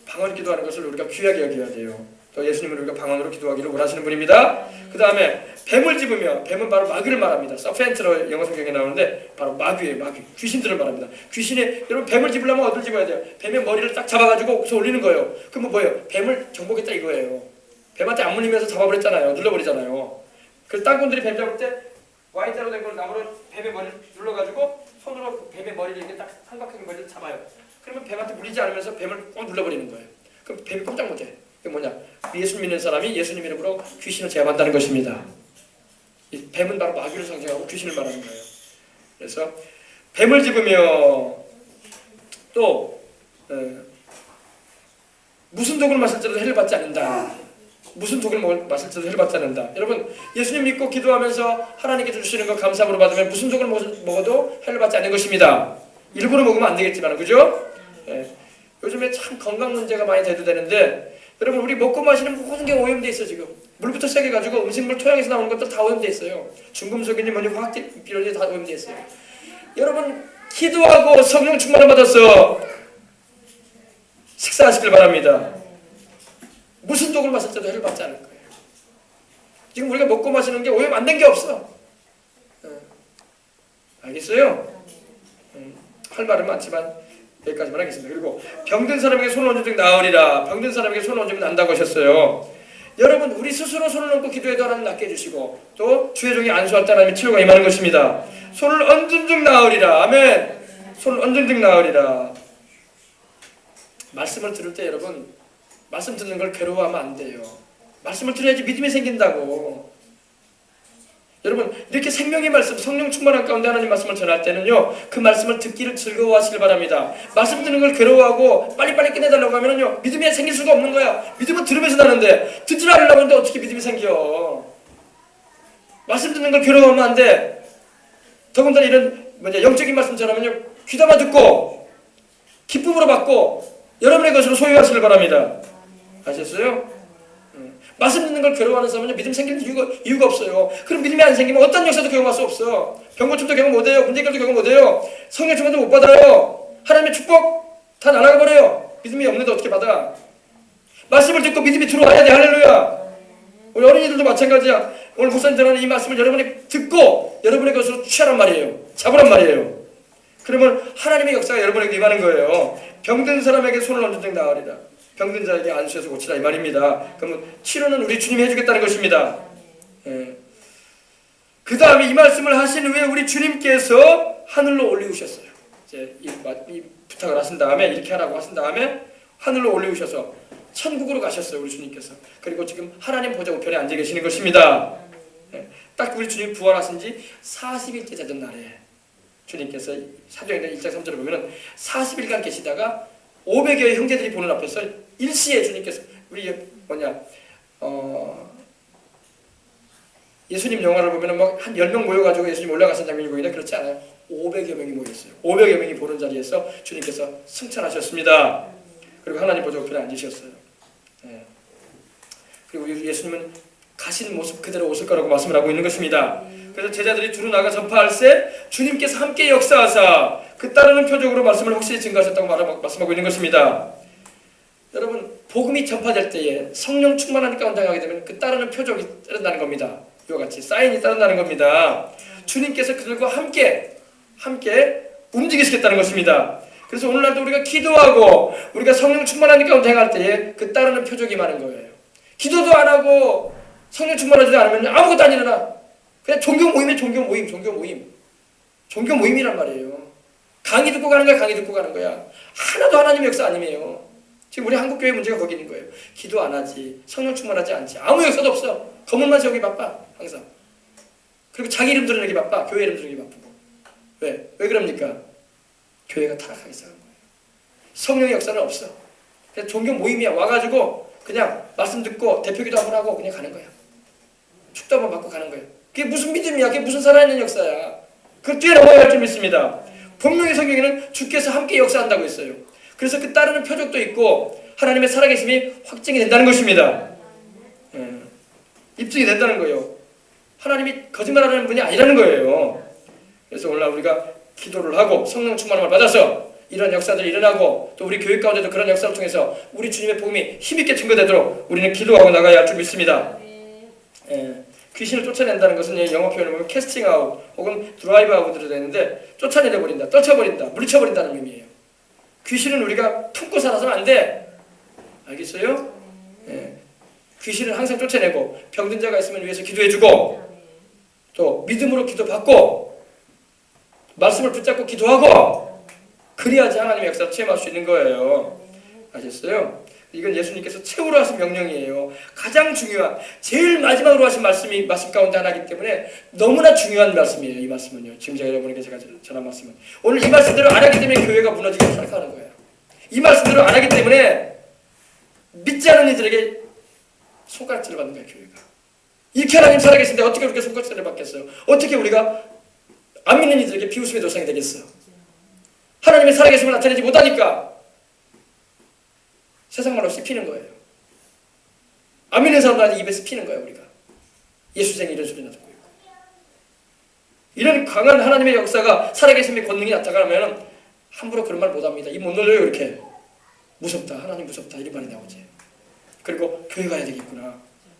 방언 기도하는 것을 우리가 귀하게 여겨야 돼요. 또 예수님은 우리가 방언으로 기도하기를 원하시는 분입니다. 그 다음에 뱀을 집으며, 뱀은 바로 마귀를 말합니다. 서펜트로 영어 성경에 나오는데 바로 마귀예요. 마귀. 귀신들을 말합니다. 귀신이, 여러분 뱀을 집으려면 어디를 집어야 돼요? 뱀의 머리를 딱 잡아가지고 거기서 올리는 거예요. 그러면 뭐예요? 뱀을 정복했다 이거예요. 뱀한테 안 물리면서 잡아버렸잖아요. 눌러버리잖아요. 그래서 딴 분들이 뱀 잡을 때 Y자로 된 걸 나무로 뱀의 머리를 눌러가지고 손으로 뱀의 머리를 이렇게 딱 삼각형 머리를 잡아요. 그러면 뱀한테 물리지 않으면서 뱀을 꼭 눌러버리는 거예요. 그럼 뱀이 꼼짝 못해. 그게 뭐냐? 예수 믿는 사람이 예수님 이름으로 귀신을 제압한다는 것입니다. 이 뱀은 바로 마귀를 상징하고 귀신을 말하는 거예요. 그래서 뱀을 집으며 또 무슨 독을 마실지라도 해를 받지 않는다. 무슨 독을 마실지라도 해를 받지 않는다. 여러분 예수님 믿고 기도하면서 하나님께 주시는 거 감사함으로 받으면 무슨 독을 먹어도 해를 받지 않는 것입니다. 일부러 먹으면 안 되겠지만, 그죠? 요즘에 참 건강 문제가 많이 대두되는데, 여러분 우리 먹고 마시는 모든 게 오염돼 있어. 지금 물부터 시작해 가지고 음식물 토양에서 나오는 것들 다 오염돼 있어요. 중금속이니 뭐니 화학 비료니 다 오염돼 있어요. 여러분 기도하고 성령 충만을 받아서 식사하시길 바랍니다. 무슨 독을 마실지도 해를 받지 않을 거예요. 지금 우리가 먹고 마시는 게 오염 안 된 게 없어. 알겠어요? 할 말은 많지만 여기까지만 하겠습니다. 그리고 병든 사람에게 손을 얹으면 나으리라. 병든 사람에게 손을 얹으면 난다고 하셨어요. 여러분 우리 스스로 손을 얹고 기도해도 하나님 낫게 해주시고, 또 주의 종이 안수할 때 하나님의 치료가 임하는 것입니다. 손을 얹은 즉 나으리라. 아멘. 손을 얹은 즉 나으리라. 말씀을 들을 때 여러분 말씀 듣는 걸 괴로워하면 안 돼요. 말씀을 들어야지 믿음이 생긴다고. 여러분 이렇게 생명의 말씀, 성령 충만한 가운데 하나님 말씀을 전할 때는요, 그 말씀을 듣기를 즐거워하시길 바랍니다. 말씀 듣는 걸 괴로워하고 빨리빨리 끝내달라고 하면은요, 믿음이 생길 수가 없는 거야. 믿음은 들으면서 나는데 듣지를 않으려고 하는데 어떻게 믿음이 생겨? 말씀 듣는 걸 괴로워하면 안 돼. 더군다나 이런 영적인 말씀 전하면요, 귀담아 듣고 기쁨으로 받고 여러분의 것으로 소유하시길 바랍니다. 아셨어요? 말씀 듣는 걸 괴로워하는 사람은 믿음 생길 이유가 없어요. 그럼 믿음이 안 생기면 어떤 역사도 경험할 수 없어. 병고침도 경험 못해요. 문제 해결도 경험 못해요. 성령 충만도 못 받아요. 하나님의 축복 다 날아가 버려요. 믿음이 없는데 어떻게 받아? 말씀을 듣고 믿음이 들어와야 돼. 할렐루야. 우리 어린이들도 마찬가지야. 오늘 목사님 전하는 이 말씀을 여러분이 듣고 여러분의 것으로 취하란 말이에요. 잡으란 말이에요. 그러면 하나님의 역사가 여러분에게 임하는 거예요. 병든 사람에게 손을 얹은 즉 나으리라. 병든 자에게 안수해서 고치라 이 말입니다. 그러면 치료는 우리 주님이 해주겠다는 것입니다. 그 다음에 이 말씀을 하신 후에 우리 주님께서 하늘로 올리우셨어요. 이제 이 부탁을 하신 다음에 이렇게 하라고 하신 다음에 하늘로 올리우셔서 천국으로 가셨어요. 우리 주님께서. 그리고 지금 하나님 보좌 우편에 앉아 계시는 것입니다. 딱 우리 주님 부활하신 지 40일째 되던 날에 주님께서 사도행전 1장 3절을 보면 40일간 계시다가 500여의 형제들이 보는 앞에서 일시에 주님께서 우리 예수님 영화를 보면 한 10명 모여가지고 예수님 올라가신 장면이 보이는데 그렇지 않아요. 500여 명이 모였어요. 500여 명이 보는 자리에서 주님께서 승천하셨습니다. 그리고 하나님 보좌 우편에 앉으셨어요. 그리고 그리고 예수님은 가신 모습 그대로 오실 거라고 말씀을 하고 있는 것입니다. 그래서 제자들이 두루 나가 전파할 때 주님께서 함께 역사하사 그 따르는 표적으로 말씀을 확실히 증거하셨다고 말씀하고 있는 것입니다. 여러분, 복음이 전파될 때에 성령 충만한 가운데 가게 되면 그 따르는 표적이 따른다는 겁니다. 이와 같이 사인이 따른다는 겁니다. 주님께서 그들과 함께 움직이시겠다는 것입니다. 그래서 오늘날도 우리가 기도하고 우리가 성령 충만한 가운데 행할 때에 그 따르는 표적이 많은 거예요. 기도도 안 하고 성령 충만하지 않으면 아무것도 안 일어나. 그냥 종교 모임이란 말이에요. 강의 듣고 가는 거야, 강의 듣고 가는 거야. 하나도 하나님의 역사 아니에요. 지금 우리 한국교회 문제가 거기 있는 거예요. 기도 안 하지, 성령 충만하지 않지, 아무 역사도 없어. 건물만 세우기 바빠, 항상. 그리고 자기 이름 드러내기 바빠, 교회 이름 드러내기 바쁘고. 왜 그럽니까? 교회가 타락하기 시작한 거예요. 성령의 역사는 없어. 그냥 종교 모임이야. 와가지고 그냥 말씀 듣고 대표기도 한번 하고 그냥 가는 거야. 축도 한번 받고 가는 거예요. 그게 무슨 믿음이야? 그게 무슨 살아있는 역사야? 그걸 뛰어넘어야 할 줄 믿습니다. 분명히 성경에는 주께서 함께 역사한다고 했어요. 그래서 그 따르는 표적도 있고 하나님의 살아계심이 확증이 된다는 것입니다. 입증이 된다는 거예요. 하나님이 거짓말하는 분이 아니라는 거예요. 그래서 오늘날 우리가 기도를 하고 성령 충만함을 받아서 이런 역사들이 일어나고 또 우리 교회 가운데도 그런 역사를 통해서 우리 주님의 복음이 힘있게 증거되도록 우리는 기도하고 나가야 할 줄 믿습니다. 귀신을 쫓아낸다는 것은 영어 표현을 보면 캐스팅 아웃 혹은 드라이브 아웃으로 되는데 쫓아내버린다, 떨쳐버린다, 물리쳐버린다는 의미예요. 귀신은 우리가 품고 살아서는 안 돼. 알겠어요? 귀신은 항상 쫓아내고 병든 자가 있으면 위해서 기도해주고 또 믿음으로 기도받고 말씀을 붙잡고 기도하고 그래야지 하나님의 역사를 체험할 수 있는 거예요. 아셨어요? 이건 예수님께서 최후로 하신 명령이에요. 가장 중요한, 제일 마지막으로 하신 말씀이 말씀 가운데 하나이기 때문에 너무나 중요한 말씀이에요. 이 말씀은요. 지금 여러분에게 제가 전한 말씀은. 오늘 이 말씀대로 안 하기 때문에 교회가 무너지기 시작하는 거예요. 이 말씀대로 안 하기 때문에 믿지 않는 이들에게 손가락질을 받는 거예요. 교회가. 이렇게 하나님 살아계신데 어떻게 그렇게 손가락질을 받겠어요? 어떻게 우리가 안 믿는 이들에게 비웃음의 도상이 되겠어요? 하나님의 살아계심을 나타내지 못하니까 세상 말로 씹히는 거예요. 안 믿는 사람들한테 입에서 피는 거예요. 우리가 예수쟁이 이런 소리 나듣고 있고 이런 강한 하나님의 역사가 살아계심의 권능이 나타나면 함부로 그런 말 못합니다. 입 못 놀려요. 이렇게 무섭다, 하나님 무섭다 이런 말이 나오지. 그리고 교회 가야 되겠구나,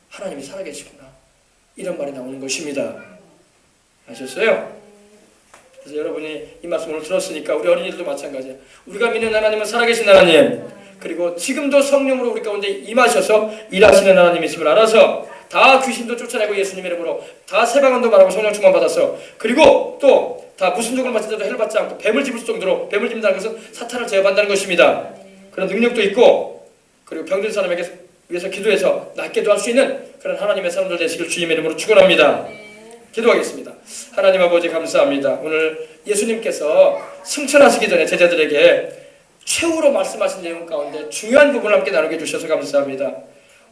하나님이 살아계시구나 이런 말이 나오는 것입니다. 아셨어요? 그래서 여러분이 이 말씀을 들었으니까 우리 어린이들도 마찬가지예요. 우리가 믿는 하나님은 살아계신 하나님, 그리고 지금도 성령으로 우리 가운데 임하셔서 일하시는 하나님이심을 알아서 다 귀신도 쫓아내고 예수님 이름으로 다 세방언도 말하고 성령 충만 받아서 그리고 또 다 무슨 죽을 맞은데도 해를 받지 않고 뱀을 집을 정도로, 뱀을 집는다는 것은 사탄을 제압한다는 것입니다. 그런 능력도 있고 그리고 병든 사람에게 위해서 기도해서 낫게도 할 수 있는 그런 하나님의 사람들 되시길 주님의 이름으로 축원합니다. 기도하겠습니다. 하나님 아버지 감사합니다. 오늘 예수님께서 승천하시기 전에 제자들에게 최후로 말씀하신 내용 가운데 중요한 부분을 함께 나누게 해주셔서 감사합니다.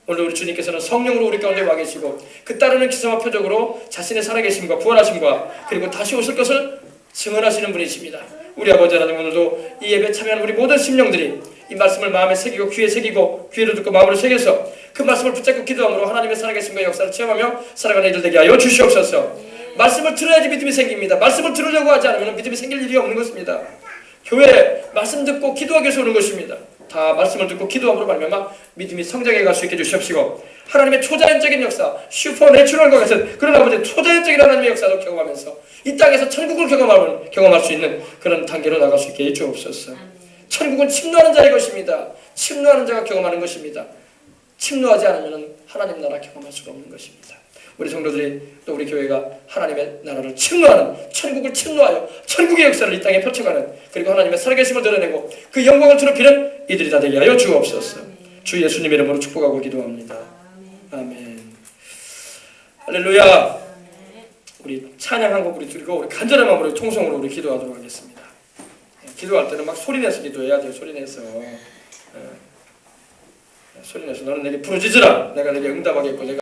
오늘 우리 주님께서는 성령으로 우리 가운데 와 계시고 그 따르는 기사와 표적으로 자신의 살아계심과 부활하심과 그리고 다시 오실 것을 증언하시는 분이십니다. 우리 아버지 하나님, 오늘도 이 예배에 참여하는 우리 모든 심령들이 이 말씀을 마음에 새기고 귀에 새기고 귀에도 듣고 마음으로 새겨서 그 말씀을 붙잡고 기도함으로 하나님의 살아계심과 역사를 체험하며 살아가는 이들 되게 하여 주시옵소서. 말씀을 들어야지 믿음이 생깁니다. 말씀을 들으려고 하지 않으면 믿음이 생길 일이 없는 것입니다. 교회에 말씀 듣고 기도하기 위해서 오는 것입니다. 다 말씀을 듣고 기도함으로 말미암아 믿음이 성장해 갈 수 있게 해주시옵시고 하나님의 초자연적인 역사, 슈퍼내추럴과 같은 그런 아버지 초자연적인 하나님의 역사도 경험하면서 이 땅에서 천국을 경험할 수 있는 그런 단계로 나갈 수 있게 해주옵소서. 천국은 침노하는 자의 것입니다. 침노하는 자가 경험하는 것입니다. 침노하지 않으면 하나님 나라 경험할 수가 없는 것입니다. 우리 성도들이 또 우리 교회가 하나님의 나라를 침노하는, 천국을 침노하여 천국의 역사를 이 땅에 펼쳐가는, 그리고 하나님의 살아계심을 드러내고 그 영광을 드러내는 이들이 다 되게 하여 주옵소서. 주 예수님 이름으로 축복하고 기도합니다. 아멘. 할렐루야. 우리 찬양 한 곡 우리 드리고 우리 간절한 마음으로 통성으로 우리 기도하도록 하겠습니다. 기도할 때는 막 소리내서 기도해야 돼요. 소리내서. 소리내서 너는 내게 부르짖으라. 내가 내게 응답하겠고 내가